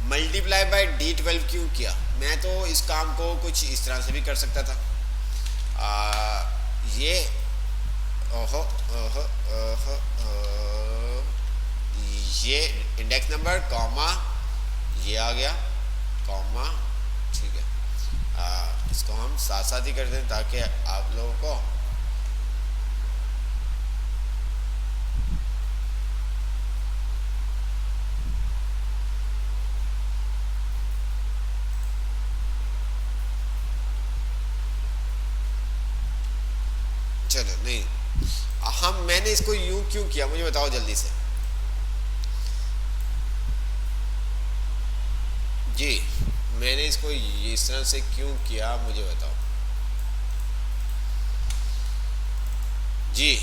Speaker 1: मल्टीप्लाई बाय D12 क्यों किया। मैं तो इस काम को कुछ इस तरह से भी कर सकता था। ये ओहो ओहो ओहो ये इंडेक्स नंबर कॉमा, ये आ गया कॉमा, ठीक है, इसको हम साथ साथ ही कर दें ताकि आप लोगों को चलो नहीं, मैंने इसको यूं क्यों किया मुझे बताओ जल्दी से जी, मैंने इसको इस तरह से क्यों किया मुझे बताओ जी।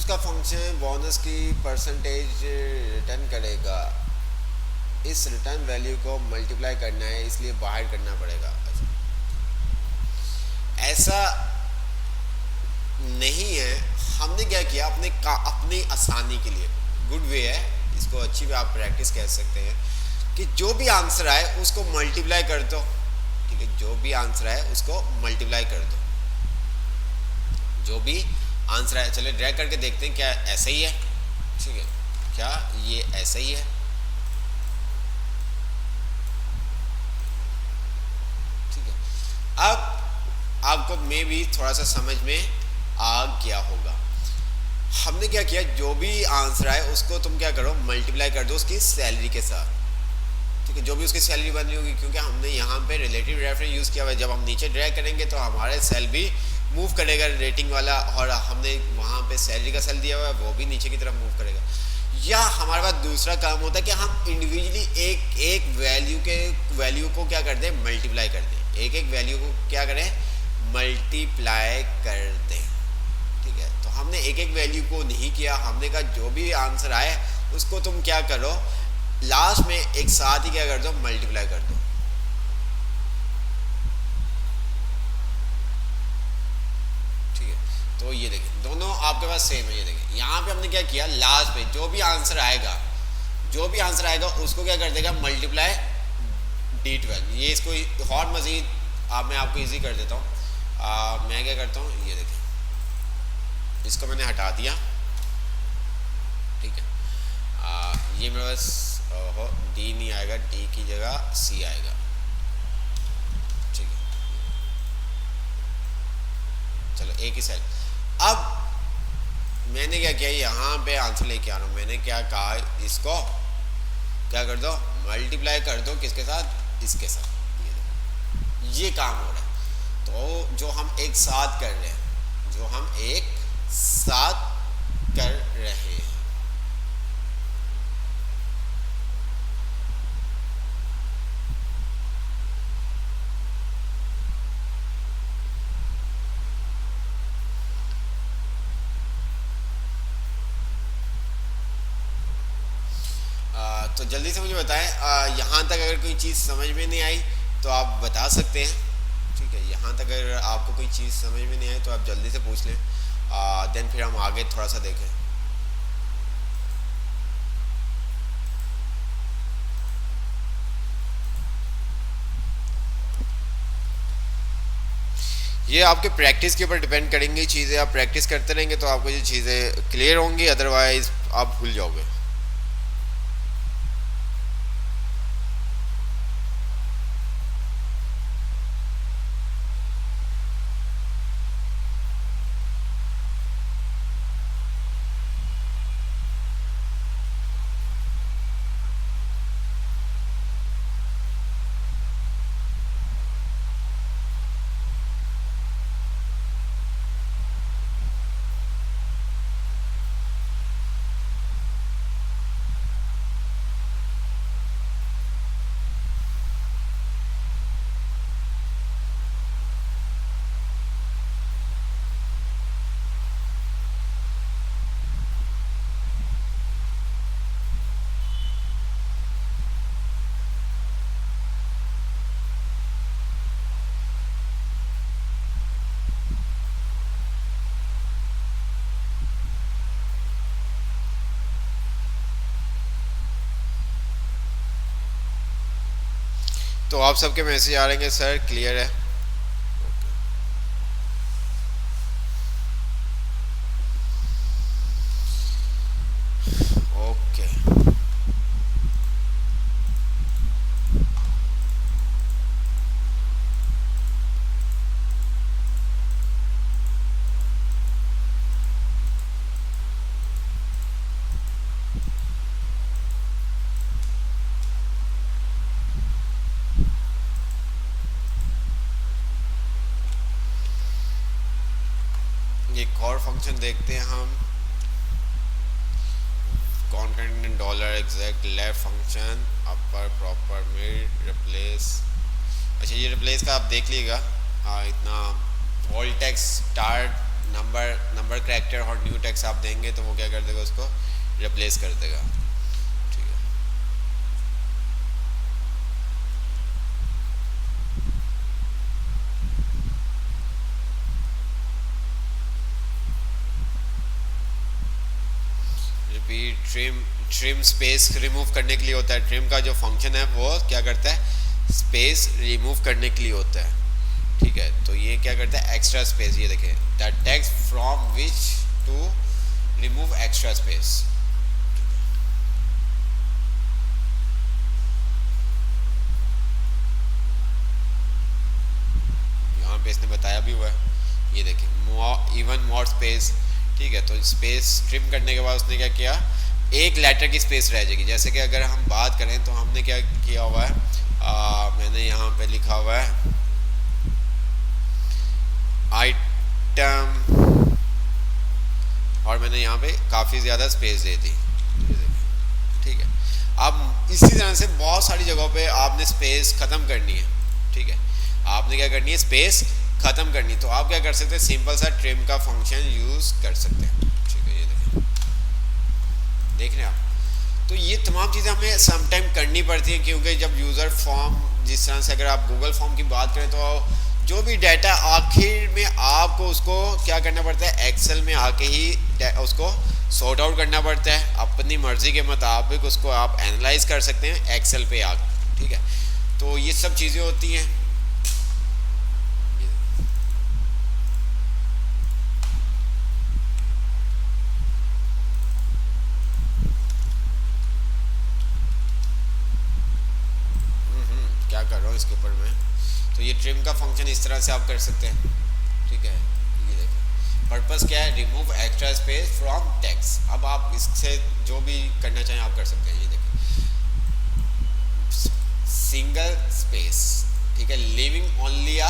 Speaker 1: का फंक्शन बोनस की परसेंटेज रिटर्न करेगा, इस रिटर्न वैल्यू को मल्टीप्लाई करना है इसलिए बाहर करना पड़ेगा। ऐसा नहीं है, हमने क्या किया अपनी आसानी के लिए, गुड वे है इसको, अच्छी भी आप प्रैक्टिस कह सकते हैं कि जो भी आंसर आए उसको मल्टीप्लाई कर दो। ठीक है, जो भी आंसर आए उसको मल्टीप्लाई कर दो, जो भी आंसर है। चलिए ड्रैग करके देखते हैं क्या ऐसा ही है, ठीक है, क्या ये ऐसा ही है, ठीक है। अब आपको मे भी थोड़ा सा समझ में आ गया होगा। हमने क्या किया, जो भी आंसर आए उसको तुम क्या करो मल्टीप्लाई कर दो उसकी सैलरी के साथ। ठीक है, जो भी उसकी सैलरी बन रही होगी, क्योंकि हमने यहाँ पे रिलेटिव रेफरेंस यूज़ किया हुआ है। जब हम नीचे ड्रैग करेंगे तो हमारे सेल भी मूव करेगा रेटिंग वाला, और हमने वहाँ पे सैलरी का सेल दिया हुआ है वो भी नीचे की तरफ मूव करेगा। या हमारे पास दूसरा काम होता है कि हम इंडिविजुअली एक एक वैल्यू को क्या कर दें, मल्टीप्लाई कर दें। एक एक वैल्यू को क्या करें, मल्टीप्लाई कर दें। ठीक है, तो हमने एक एक वैल्यू को नहीं किया, हमने कहा जो भी आंसर आए उसको तुम क्या करो, लास्ट में एक साथ ही क्या कर दो, मल्टीप्लाई कर दो। ठीक है, तो ये देखिए दोनों आपके पास सेम है। ये देखिए यहाँ पे हमने क्या किया, लास्ट में जो भी आंसर आएगा उसको क्या कर देगा, मल्टीप्लाई D12। ये इसको और मजीद मैं आपको इजी कर देता हूँ। मैं क्या करता हूँ, ये देखिए इसको मैंने हटा दिया। ठीक है, ये मेरे पास D नहीं आएगा, D की जगह C आएगा। ठीक है, चलो एक ही सेल। अब मैंने क्या किया, यहाँ पे आंसर लेके आ रहा हूँ। मैंने क्या कहा, इसको क्या कर दो, मल्टीप्लाई कर दो किसके साथ, इसके साथ। ये काम हो रहा है। तो जो हम एक साथ कर रहे हैं, तो जल्दी से मुझे बताएं, यहाँ तक अगर कोई चीज़ समझ में नहीं आई तो आप बता सकते हैं। ठीक है, यहाँ तक अगर आपको कोई चीज़ समझ में नहीं आई तो आप जल्दी से पूछ लें, देन फिर हम आगे थोड़ा सा देखें। ये आपके प्रैक्टिस के ऊपर डिपेंड करेंगी चीज़ें। आप प्रैक्टिस करते रहेंगे तो आपको ये चीज़ें क्लियर होंगी, अदरवाइज आप भूल जाओगे। तो आप सबके मैसेज आ रहे हैं सर क्लियर है। ओके, एक और फंक्शन देखते हैं हम, concatenate dollar exact left function, upper proper mid replace. अच्छा, ये रिप्लेस का आप देख लीजिएगा, इतना old text start number character और न्यू टेक्स्ट आप देंगे तो वो क्या कर देगा, उसको रिप्लेस कर देगा। ठीक है, ट्रिम स्पेस रिमूव करने के लिए होता है। ट्रिम का जो फंक्शन है वो क्या करता है, स्पेस रिमूव करने के लिए होता है। ठीक है, तो ये क्या करता है, एक्स्ट्रा स्पेस। ये देखें, the text from which to remove extra space. यहाँ पे इसने बताया भी हुआ है, ये देखिए इवन मोर स्पेस। ठीक है, तो स्पेस ट्रिम करने के बाद उसने क्या किया, एक लेटर की स्पेस रह जाएगी। जैसे कि अगर हम बात करें तो हमने क्या किया हुआ है, मैंने यहाँ पे लिखा हुआ है आइटम, और मैंने यहाँ पे काफ़ी ज़्यादा स्पेस दे दी, ठीक है। अब इसी तरह से बहुत सारी जगहों पे आपने स्पेस ख़त्म करनी है, ठीक है। आपने क्या करनी है, स्पेस ख़त्म करनी। तो आप क्या कर सकते हैं, सिंपल सा ट्रिम का फंक्शन यूज़ कर सकते हैं, ठीक है। ये देखें, देख रहे हैं आप। तो ये तमाम चीज़ें हमें सम टाइम करनी पड़ती हैं, क्योंकि जब यूज़र फॉर्म, जिस तरह से अगर आप गूगल फॉर्म की बात करें तो जो भी डाटा आखिर में आपको उसको क्या करना पड़ता है, एक्सेल में आके ही उसको सॉर्ट आउट करना पड़ता है। अपनी मर्जी के मुताबिक उसको आप एनालाइज कर सकते हैं एक्सेल पे आके, ठीक है। तो ये सब चीज़ें होती हैं। क्या कर रहा हूँ इसके ऊपर मैं। तो ये ट्रिम का फंक्शन इस तरह से आप कर सकते हैं, ठीक है। ये देखिए पर्पस क्या है, remove extra space from text. अब आप इससे जो भी करना चाहें आप कर सकते हैं। ये देखिए सिंगल स्पेस, ठीक है, leaving only a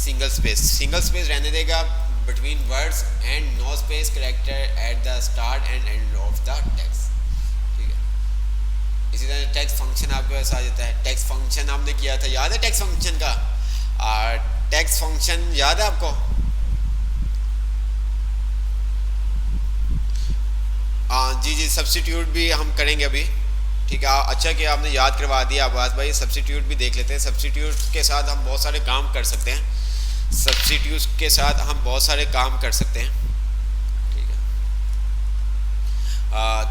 Speaker 1: single space. Single space रहने देगा between words and no space character at the start and end of the text, ठीक है। इसी तरह टेक्स्ट फंक्शन आपके पास आ जाता है। टेक्स्ट फंक्शन हमने किया था, याद है टेक्स्ट फंक्शन का? टेक्स्ट फंक्शन याद है आपको? जी जी, सब्स्टिट्यूट भी हम करेंगे अभी, ठीक है। अच्छा कि आपने याद करवा दिया आवाज़ भाई। सब्स्टिट्यूट भी देख लेते हैं। सब्स्टिट्यूट के साथ हम बहुत सारे काम कर सकते हैं। सब्स्टिट्यूट के साथ हम बहुत सारे काम कर सकते हैं, ठीक है।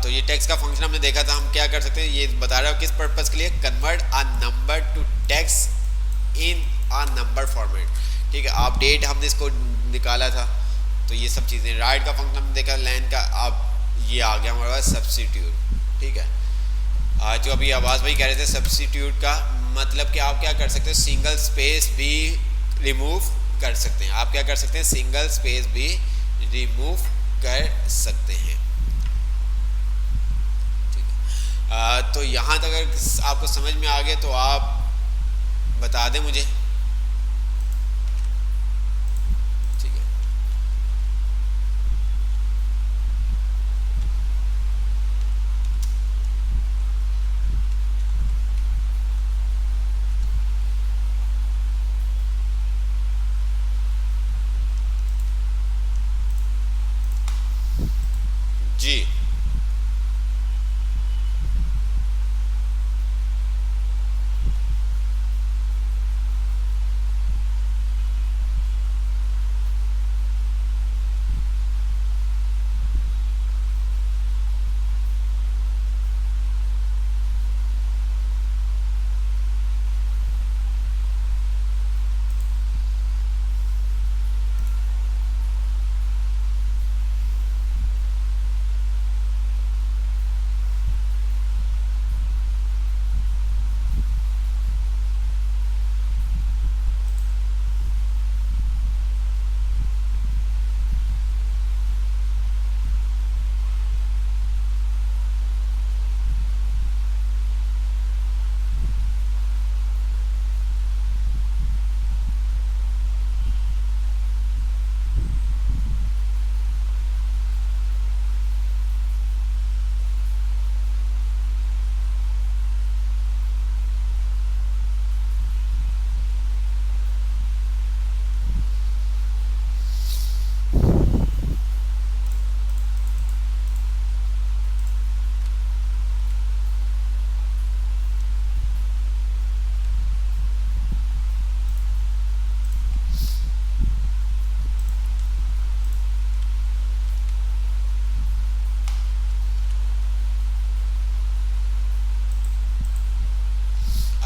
Speaker 1: तो ये टेक्स्ट का फंक्शन हमने देखा था। हम क्या कर सकते हैं, ये बता रहा हूँ किस पर्पज़ के लिए, convert a number two text in a number format, ठीक है। आप डेट हमने इसको निकाला था। तो ये सब चीज़ें, राइट का फंक्शन हमने देखा, लाइन का। अब ये आ गया हमारे पास सब्स्टिट्यूट, ठीक है। जो अभी आवाज़ भाई कह रहे थे, सब्स्टिट्यूट का मतलब कि आप क्या कर सकते हैं, सिंगल स्पेस भी रिमूव कर सकते हैं। आप क्या कर सकते हैं, सिंगल स्पेस भी रिमूव कर सकते हैं, ठीक है। तो यहाँ तक अगर आपको समझ में आ गया तो आप बता दें मुझे, ठीक है। जी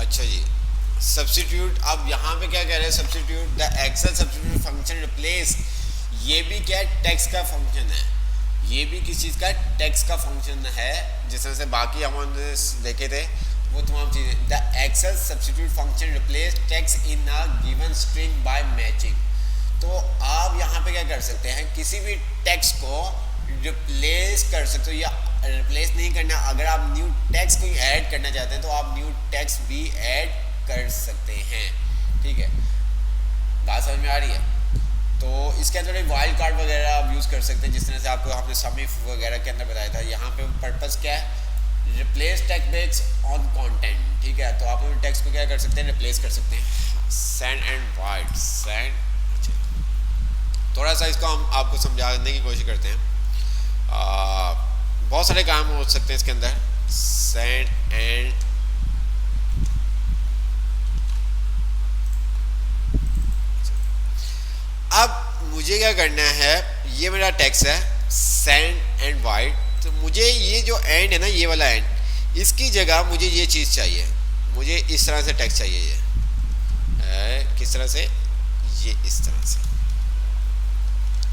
Speaker 1: अच्छा जी, सब्स्टिट्यूट। अब यहाँ पे क्या कह रहे हैं, substitute the Excel substitute function replace. ये भी क्या है, टेक्स्ट का फंक्शन है। ये भी किस चीज़ का, टेक्स्ट का फंक्शन है। जिस तरह से बाकी हमने देखे थे वो तमाम चीज़ें। The Excel substitute function replace text in a given string by matching. तो आप यहाँ पे क्या कर सकते हैं, किसी भी टेक्स्ट को रिप्लेस कर सकते हो या रिप्लेस नहीं करना, अगर आप न्यू टेक्स्ट कोई ऐड करना चाहते हैं तो आप न्यू टेक्स्ट भी ऐड कर सकते हैं। ठीक है, बात समझ में आ रही है? तो इसके अंदर एक वाइल्ड कार्ड वगैरह आप यूज़ कर सकते हैं, जिस तरह से आपको आपने समिफ वगैरह के अंदर बताया था। यहाँ पे पर्पस क्या है? Replace text based on content. ठीक है, तो आप टेक्स्ट को क्या कर सकते हैं? रिप्लेस कर सकते हैं। सैंड एंड वाइट सैंड, थोड़ा सा इसको हम आपको समझाने की कोशिश करते हैं। बहुत सारे काम हो सकते हैं इसके अंदर। सैंड एंड अब मुझे क्या करना है, ये मेरा टेक्स्ट है सैंड एंड वाइट, तो मुझे ये जो एंड है ना, ये वाला एंड, इसकी जगह मुझे ये चीज़ चाहिए। मुझे इस तरह से टेक्स्ट चाहिए। ये किस तरह से? ये इस तरह से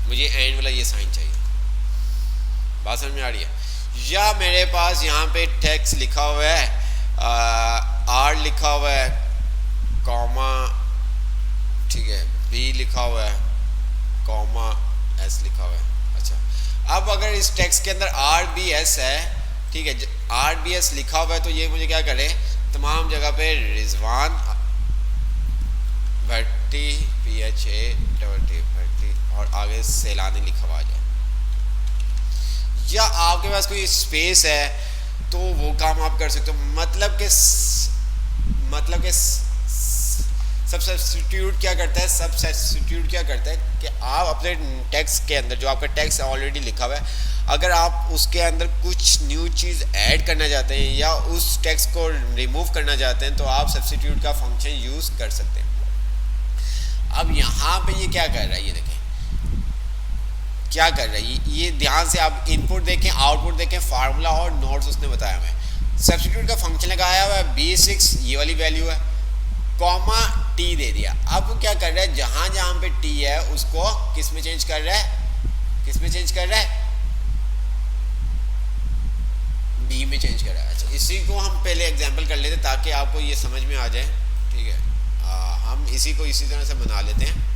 Speaker 1: मुझे एंड वाला ये साइन चाहिए। बात समझ में आ रही है? या मेरे पास यहाँ पे टेक्स्ट लिखा हुआ है, आर लिखा हुआ है, कॉमा, ठीक है, बी लिखा हुआ है, कॉमा, एस लिखा हुआ है। अच्छा, अब अगर इस टेक्स्ट के अंदर आर बी एस है, ठीक है, आर बी एस लिखा हुआ है, तो ये मुझे क्या करे, तमाम जगह पे रिजवान भट्टी PHA भट्टी और आगे सैलानी लिखा हुआ आ जाए। या आपके पास कोई स्पेस है तो वो काम आप कर सकते हो। मतलब के सब्स्टिट्यूट क्या करता है? सब्स्टिट्यूट क्या करता है कि आप अपने टेक्स्ट के अंदर जो आपका टेक्स्ट ऑलरेडी लिखा हुआ है, अगर आप उसके अंदर कुछ न्यू चीज़ ऐड करना चाहते हैं या उस टेक्स्ट को रिमूव करना चाहते हैं, तो आप सब्स्टिट्यूट का फंक्शन यूज़ कर सकते हैं। अब यहाँ पे ये क्या कर रहा है, ये देखें क्या कर रहा है। ये ध्यान से आप इनपुट देखें, आउटपुट देखें, फार्मूला और नोट्स उसने बताया हमें। सब्स्टिट्यूट का फंक्शन लगाया हुआ है, B6 ये वाली वैल्यू है, कॉमा टी दे दिया। अब वो क्या कर रहा है, जहाँ जहाँ पे टी है उसको किस में चेंज कर रहा है? किस में चेंज कर रहा है? बी में चेंज कर रहा है। अच्छा, इसी को हम पहले एग्जाम्पल कर लेते ताकि आपको ये समझ में आ जाए। ठीक है, हम इसी को इसी तरह से बना लेते हैं।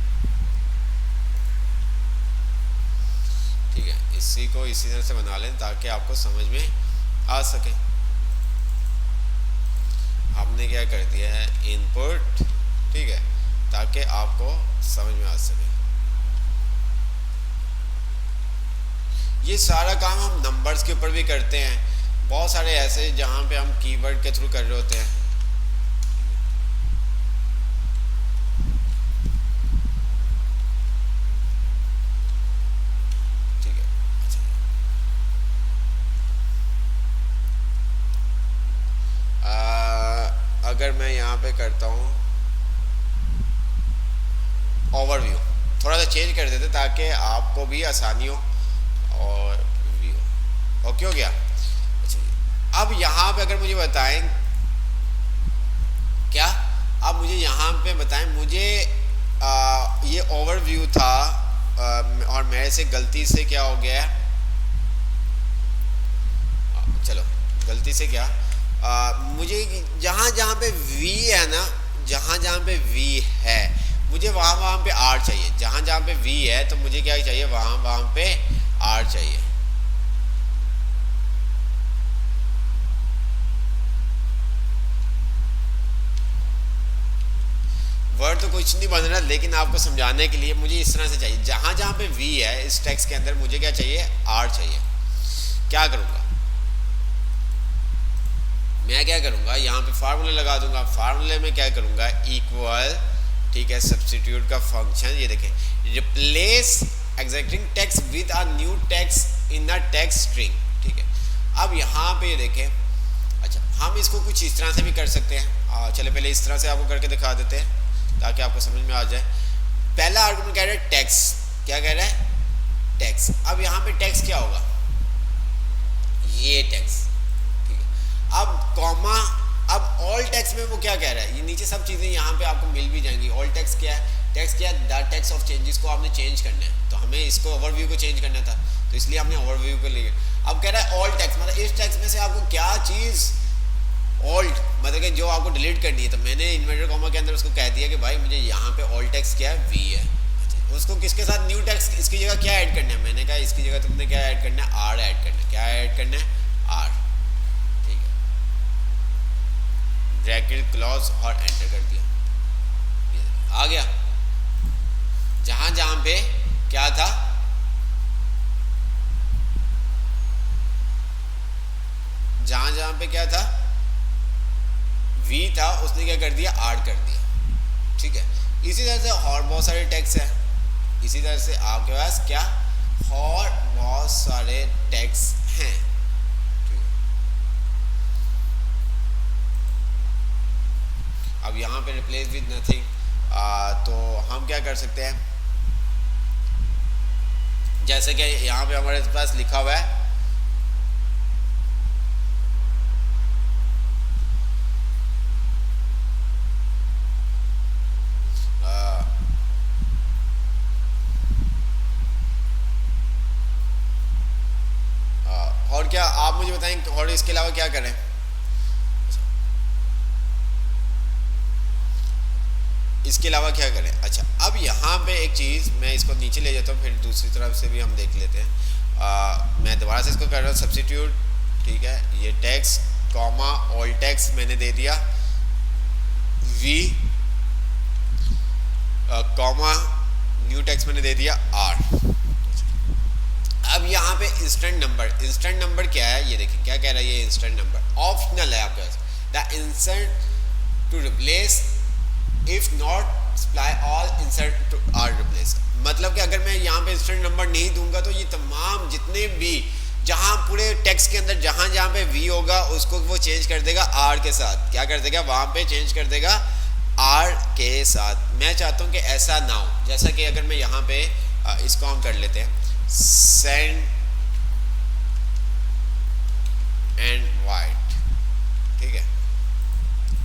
Speaker 1: ठीक है, इसी को इसी तरह से बना लें ताकि आपको समझ में आ सके। हमने क्या कर दिया है, इनपुट, ठीक है, ताकि आपको समझ में आ सके। ये सारा काम हम नंबर्स के ऊपर भी करते हैं। बहुत सारे ऐसे जहाँ पे हम कीवर्ड के थ्रू कर रहे होते हैं। ठीक है, अच्छा, अगर मैं यहाँ पे करता हूँ ओवरव्यू, थोड़ा सा चेंज कर देते ताकि आपको भी आसानी हो और व्यू। ओके हो गया? अच्छा, अब यहाँ पे अगर मुझे बताएं, क्या आप मुझे यहाँ पे बताएं, मुझे ये ओवरव्यू था और मेरे से गलती से क्या हो गया है, चलो गलती से क्या, मुझे जहाँ जहाँ पे V है ना, जहाँ जहाँ पे V है मुझे वहाँ पे R चाहिए। जहाँ जहाँ पे V है तो मुझे क्या चाहिए, वहाँ पे R चाहिए। वर्ड तो कुछ नहीं बन रहा, लेकिन आपको समझाने के लिए मुझे इस तरह से चाहिए। जहाँ जहाँ पे V है इस टेक्स्ट के अंदर मुझे क्या चाहिए, R चाहिए। क्या करूँगा मैं, क्या करूँगा, यहाँ पे फार्मूला लगा दूंगा। फार्मूले में क्या करूँगा, इक्वल, ठीक है, सब्स्टिट्यूट का फंक्शन, ये देखें, replace existing text with a new text in a text string. ठीक है, अब यहाँ पे ये देखें, अच्छा हम इसको कुछ इस तरह से भी कर सकते हैं। चले पहले इस तरह से आपको करके दिखा देते हैं ताकि आपको समझ में आ जाए। पहला आर्गुमेंट कह रहा है टेक्स्ट, क्या कह रहा है, टेक्स्ट। अब यहाँ पे टेक्स्ट क्या होगा, ये टेक्स्ट, ठीक है। अब कॉमा, अब ऑल टेक्स्ट में वो क्या कह रहा है, ये नीचे सब चीज़ें यहाँ पे आपको मिल भी जाएंगी। ऑल टेक्स्ट क्या है, टेक्स्ट क्या है, द टेक्स्ट ऑफ चेंजेस को आपने चेंज करना है, तो हमें इसको ओवरव्यू को चेंज करना था, तो इसलिए हमने ओवरव्यू को लिया। अब कह रहा है ऑल टेक्स्ट, मतलब इस टेक्स्ट में से आपको क्या चीज़ ऑल्ट, मतलब कि जो आपको डिलीट करनी है, तो मैंने इन्वर्टेड कॉमा के अंदर उसको कह दिया कि भाई मुझे यहाँ पे ऑल टेक्स्ट क्या है, वी है। अच्छा, उसको किसके साथ न्यू टेक्स्ट, इसकी जगह क्या ऐड करना है, मैंने कहा इसकी जगह तुमने क्या ऐड करना है, आर ऐड करना है। क्या ऐड करना है, आर, ठीक है, ब्रैकेट क्लोज और एंटर कर दिया, आ गया। जहां जहां पे क्या था, जहां जहां पे क्या था वी था, उसने क्या कर दिया, आर कर दिया, ठीक है। इसी तरह से और बहुत सारे टैग्स हैं, इसी तरह से आपके पास क्या और बहुत सारे टैग्स हैं। अब यहाँ पे रिप्लेस विद नथिंग, तो हम क्या कर सकते हैं, जैसे कि यहाँ पे हमारे पास लिखा हुआ है और क्या आप मुझे बताएं, और इसके अलावा क्या करें। इसके अलावा क्या करें, अच्छा अब यहाँ पे एक चीज़, मैं इसको नीचे ले जाता हूँ, फिर दूसरी तरफ से भी हम देख लेते हैं। मैं दोबारा से इसको कर रहा हूँ सब्स्टिट्यूट, ठीक है, ये टैक्स कॉमा ऑल टैक्स मैंने दे दिया, वी कॉमा न्यू टैक्स मैंने दे दिया आर। अब यहाँ पे इंस्टेंट नंबर क्या है, ये देखिए क्या कह रहा है, ये इंस्टेंट नंबर ऑप्शनल है आपके पास, the insert to replace if not supply all insert to or replace. मतलब कि अगर मैं यहाँ पे इंस्टेंट नंबर नहीं दूंगा तो ये तमाम जितने भी, जहाँ पूरे टेक्स्ट के अंदर जहाँ जहाँ पे वी होगा उसको वो चेंज कर देगा आर के साथ, क्या कर देगा, वहाँ पे चेंज कर देगा आर के साथ। मैं चाहता हूँ कि ऐसा ना हो, जैसा कि अगर मैं यहाँ पे इसको हम कर लेते हैं सेंड एंड वाइट, ठीक है।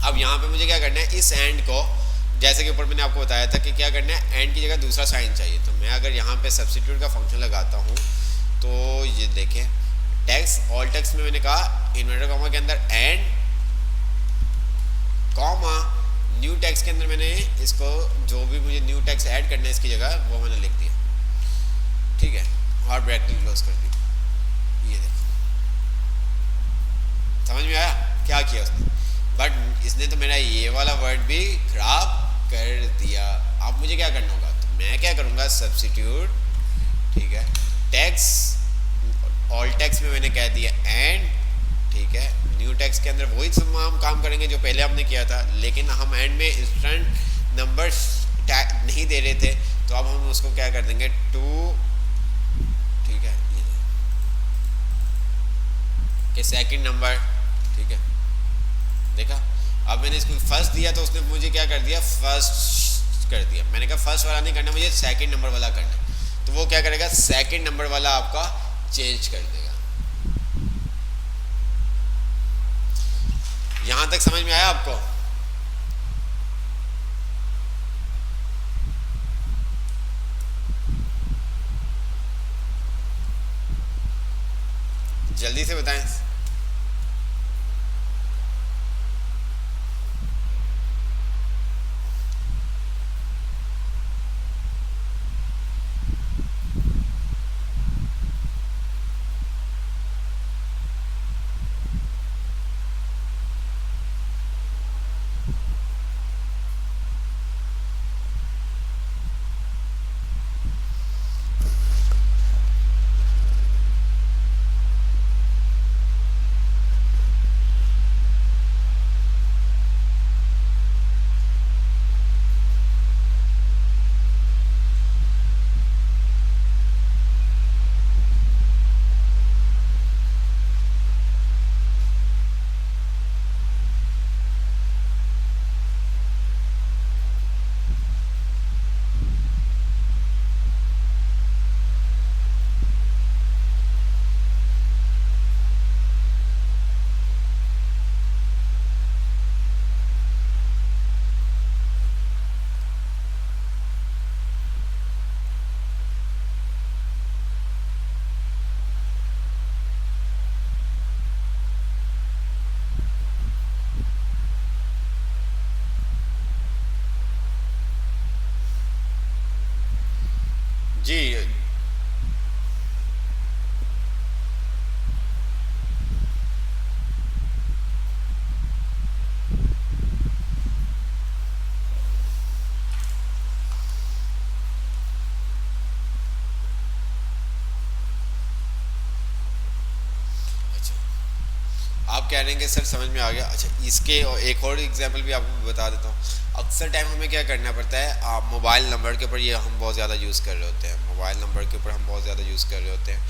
Speaker 1: अब यहाँ पे मुझे क्या करना है, इस एंड को, जैसे कि ऊपर मैंने आपको बताया था कि क्या करना है, एंड की जगह दूसरा साइन चाहिए, तो मैं अगर यहाँ पे सब्स्टिट्यूट का फंक्शन लगाता हूँ तो ये देखें टेक्स्ट ऑल टेक्स्ट में मैंने कहा इन्वर्टर कॉमा के अंदर एंड कॉमा न्यू टेक्स्ट के अंदर मैंने इसको जो भी मुझे न्यू टेक्स्ट ऐड करना है इसकी जगह वो मैंने लिख दिया, ठीक है, और ब्रैकेट क्लोज कर दी। ये देखो समझ में आया क्या किया उसने, बट इसने तो मेरा ये वाला वर्ड भी खराब कर दिया। अब मुझे क्या करना होगा, तो मैं क्या करूँगा सब्स्टिट्यूट, ठीक है, टैक्स ऑल टैक्स में मैंने कह दिया एंड, ठीक है, न्यू टैक्स के अंदर वही तमाम काम करेंगे जो पहले हमने किया था, लेकिन हम एंड में इंस्टेंट नंबर नहीं दे रहे थे, तो अब हम उसको क्या कर देंगे टू, ठीक है, ये कि सेकंड नंबर, ठीक है, देखा। अब मैंने इसको फर्स्ट दिया तो उसने मुझे क्या कर दिया, फर्स्ट कर दिया। मैंने कहा फर्स्ट वाला नहीं करना, मुझे सेकंड नंबर वाला करना है, तो वो क्या करेगा, सेकंड नंबर वाला आपका चेंज कर देगा। यहां तक समझ में आया आपको? जल्दी से बताएं। आप कह रहे हैं कि सर समझ में आ गया। अच्छा, इसके और एक और एग्जांपल भी आपको बता देता हूँ। अक्सर टाइम हमें क्या करना पड़ता है, मोबाइल नंबर के ऊपर ये हम बहुत ज़्यादा यूज़ कर रहे होते हैं, मोबाइल नंबर के ऊपर हम बहुत ज़्यादा यूज़ कर रहे होते हैं।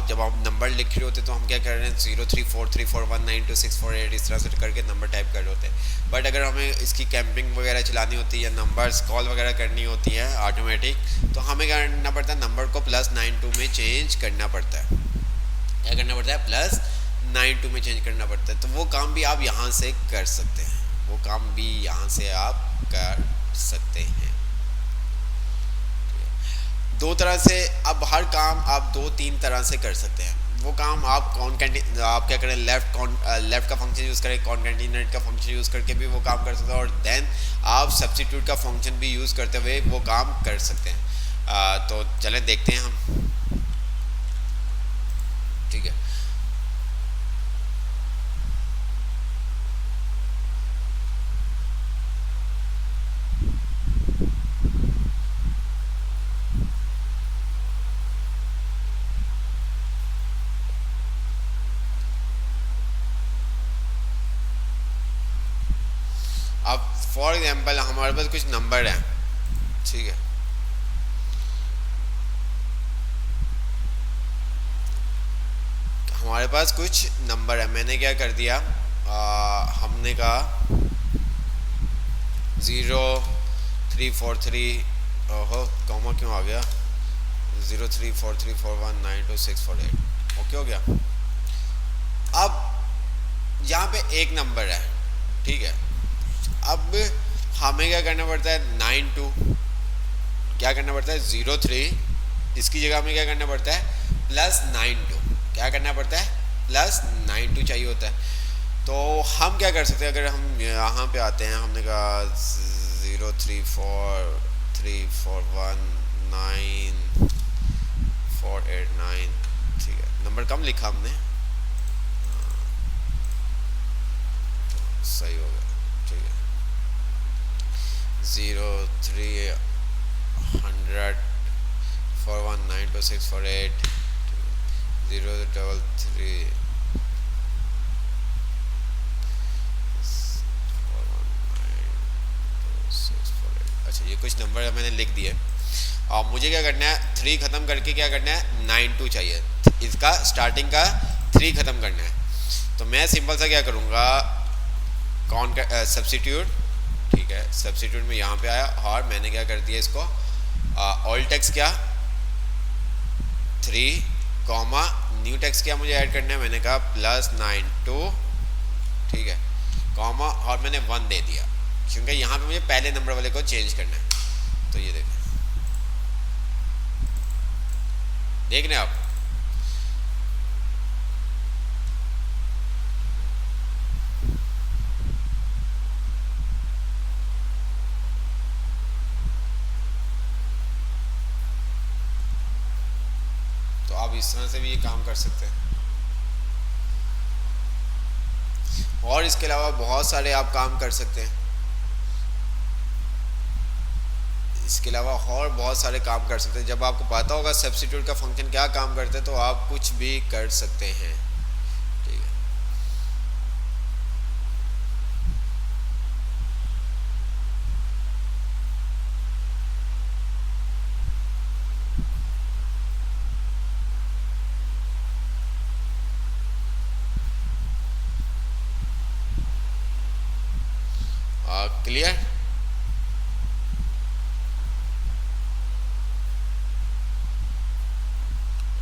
Speaker 1: जब आप नंबर लिख रहे होते हैं तो हम क्या कर रहे हैं, 0343419264 इस तरह से करके नंबर टाइप कर रहे होते हैं। बट अगर हमें इसकी कैंपिंग वगैरह चलानी होती है या नंबर्स कॉल वगैरह करनी होती है ऑटोमेटिक, तो हमें क्या करना पड़ता है, नंबर को +92 में चेंज करना पड़ता है। क्या करना पड़ता है, +92 में चेंज करना पड़ता है। तो वो काम भी आप यहाँ से कर सकते हैं, वो काम भी यहाँ से आप कर सकते हैं। दो तरह से, अब हर काम आप 2-3 तरह से कर सकते हैं। वो काम आप आप क्या करें, लेफ्ट का फंक्शन यूज़ करें, कॉन्केटिनेट का फंक्शन यूज़ करके भी वो काम कर सकते हैं, और देन आप सब्स्टिट्यूट का फंक्शन भी यूज़ करते हुए वो काम कर सकते हैं। तो चलें देखते हैं हम, ठीक है। अब फॉर एग्जांपल हमारे पास कुछ नंबर हैं, ठीक है। हमारे पास कुछ नंबर है, मैंने क्या कर दिया, हमने कहा 0343, ओहो कॉमा क्यों आ गया, 0343419264 ओके हो गया। अब यहाँ पे एक नंबर है, ठीक है। अब हमें क्या करना पड़ता है, 92 क्या करना पड़ता है, 03, इसकी जगह हमें क्या करना पड़ता है, +92, क्या करना पड़ता है, +92 चाहिए होता है। तो हम क्या कर सकते हैं, अगर हम यहाँ पे आते हैं, हमने कहा 0343419489, ठीक है, नंबर कम लिखा हमने, सही हो गया, ठीक है। 0300419264 033। अच्छा, ये कुछ नंबर मैंने लिख दिए। और मुझे क्या करना है, 3 ख़त्म करके क्या करना है, 92 चाहिए, इसका स्टार्टिंग का 3 ख़त्म करना है। तो मैं सिंपल सा क्या करूँगा, कौन का सब्स्टिट्यूट, ठीक है, सब्स्टिट्यूट में यहाँ पे आया और मैंने क्या कर दिया इसको, ऑल टेक्स्ट क्या 3, कॉमा न्यू टेक्स्ट क्या मुझे ऐड करना है, मैंने कहा +92, ठीक है, कॉमा और मैंने 1 दे दिया, क्योंकि यहाँ पे मुझे पहले नंबर वाले को चेंज करना है। तो ये देखें, देख रहे हैं आप, तो आप इस तरह से भी ये काम कर सकते हैं। और इसके अलावा बहुत सारे आप काम कर सकते हैं, इसके अलावा और बहुत सारे काम कर सकते हैं। जब आपको पता होगा सब्स्टिट्यूट का फंक्शन क्या काम करते हैं, तो आप कुछ भी कर सकते हैं, ठीक है। क्लियर।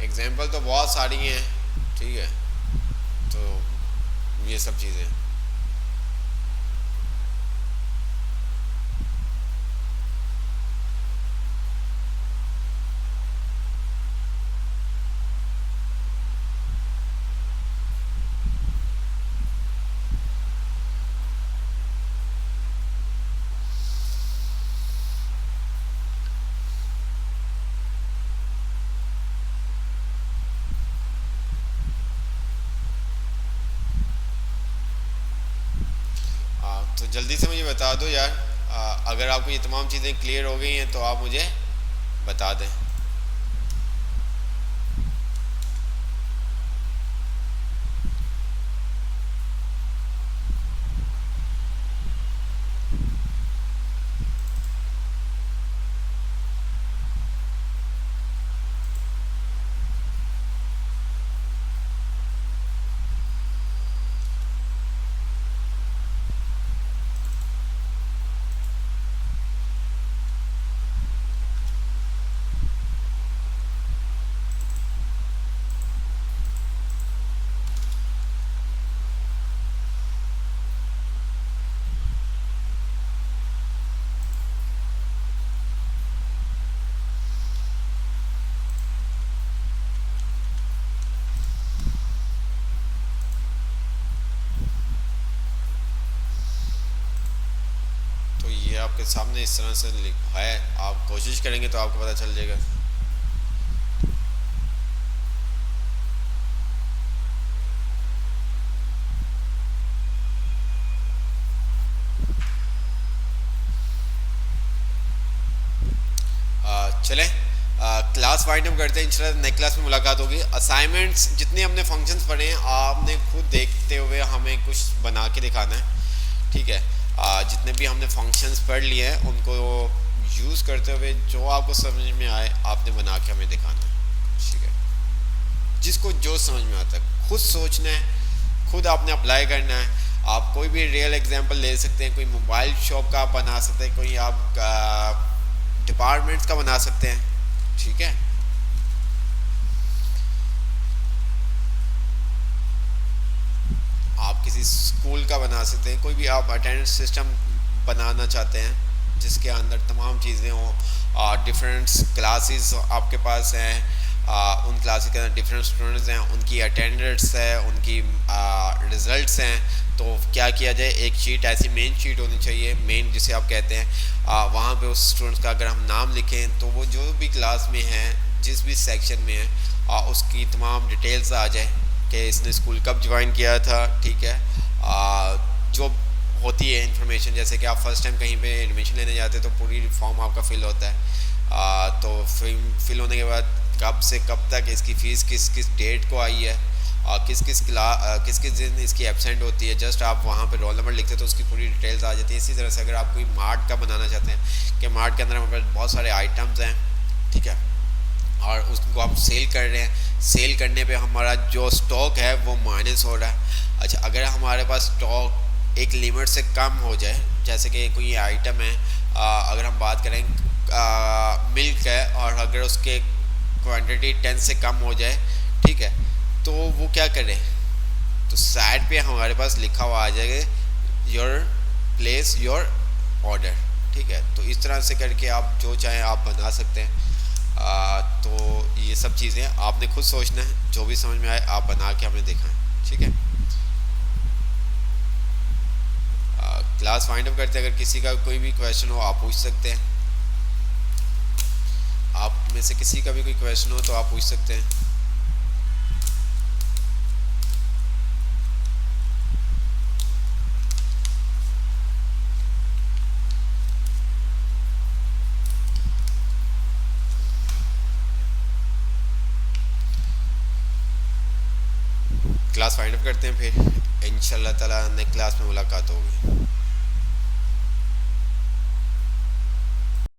Speaker 1: एग्जाम्पल तो बहुत सारी हैं, ठीक है, तो ये सब चीज़ें। तो जल्दी से मुझे बता दो यार, अगर आपको ये तमाम चीज़ें क्लियर हो गई हैं तो आप मुझे बता दें। आपके सामने इस तरह से है, आप कोशिश करेंगे तो आपको पता चल जाएगा। चलें, क्लास वाइंड अप करते हैं, इंशाल्लाह नेक्स्ट क्लास में मुलाकात होगी। असाइनमेंट्स जितने हमने फंक्शंस पढ़े हैं आपने खुद देखते हुए हमें कुछ बना के दिखाना है, ठीक है। जितने भी हमने फंक्शंस पढ़ लिए हैं उनको यूज़ करते हुए जो आपको समझ में आए आपने बना के हमें दिखाना है, ठीक है। जिसको जो समझ में आता है खुद सोचना है, खुद आपने अप्लाई करना है। आप कोई भी रियल एग्जांपल ले सकते हैं, कोई मोबाइल शॉप का आप बना सकते हैं, कोई आप डिपार्टमेंट्स का बना सकते हैं, ठीक है। आप किसी स्कूल का बना सकते हैं, कोई भी आप अटेंडेंस सिस्टम बनाना चाहते हैं जिसके अंदर तमाम चीज़ें हों, डिफरेंट क्लासेस आपके पास हैं, उन क्लासेस के अंदर डिफरेंट स्टूडेंट्स हैं, उनकी अटेंडेंस है, उनकी रिजल्ट्स हैं। तो क्या किया जाए, एक शीट ऐसी मेन शीट होनी चाहिए, मेन जिसे आप कहते हैं, वहाँ पे उस स्टूडेंट्स का अगर हम नाम लिखें तो वो जो भी क्लास में है, जिस भी सेक्शन में है, उसकी तमाम डिटेल्स आ जाए कि इसने स्कूल कब ज्वाइन किया था, ठीक है। जो होती है इन्फॉर्मेशन, जैसे कि आप फर्स्ट टाइम कहीं पे एडमिशन लेने जाते हैं तो पूरी फॉर्म आपका फिल होता है, तो फिल होने के बाद कब से कब तक इसकी फ़ीस किस किस डेट को आई है, किस किस दिन इसकी एब्सेंट होती है, जस्ट आप वहाँ पे रोल नंबर लिखते हैं तो उसकी पूरी डिटेल्स आ जाती है। इसी तरह से अगर आप कोई मार्ट का बनाना चाहते हैं कि मार्ट के अंदर हमारे पास बहुत सारे आइटम्स हैं, ठीक है, और उसको आप सेल कर रहे हैं, सेल करने पे हमारा जो स्टॉक है वो माइनस हो रहा है। अच्छा, अगर हमारे पास स्टॉक एक लिमिट से कम हो जाए, जैसे कि कोई आइटम है, अगर हम बात करें मिल्क है, और अगर उसके क्वांटिटी 10 से कम हो जाए, ठीक है, तो वो क्या करें, तो साइड पे हमारे पास लिखा हुआ आ जाएगा योर प्लेस योर ऑर्डर, ठीक है। तो इस तरह से करके आप जो चाहें आप बना सकते हैं। तो ये सब चीज़ें आपने खुद सोचना है, जो भी समझ में आए आप बना के हमें दिखाएं, ठीक है। क्लास फाइंड अप करते हैं, अगर किसी का कोई भी क्वेश्चन हो आप पूछ सकते हैं, आप में से किसी का भी कोई क्वेश्चन हो तो आप पूछ सकते हैं। क्लास फाइंड अप करते हैं, फिर इंशाल्लाह ताला नेक्स्ट क्लास में मुलाकात होगी।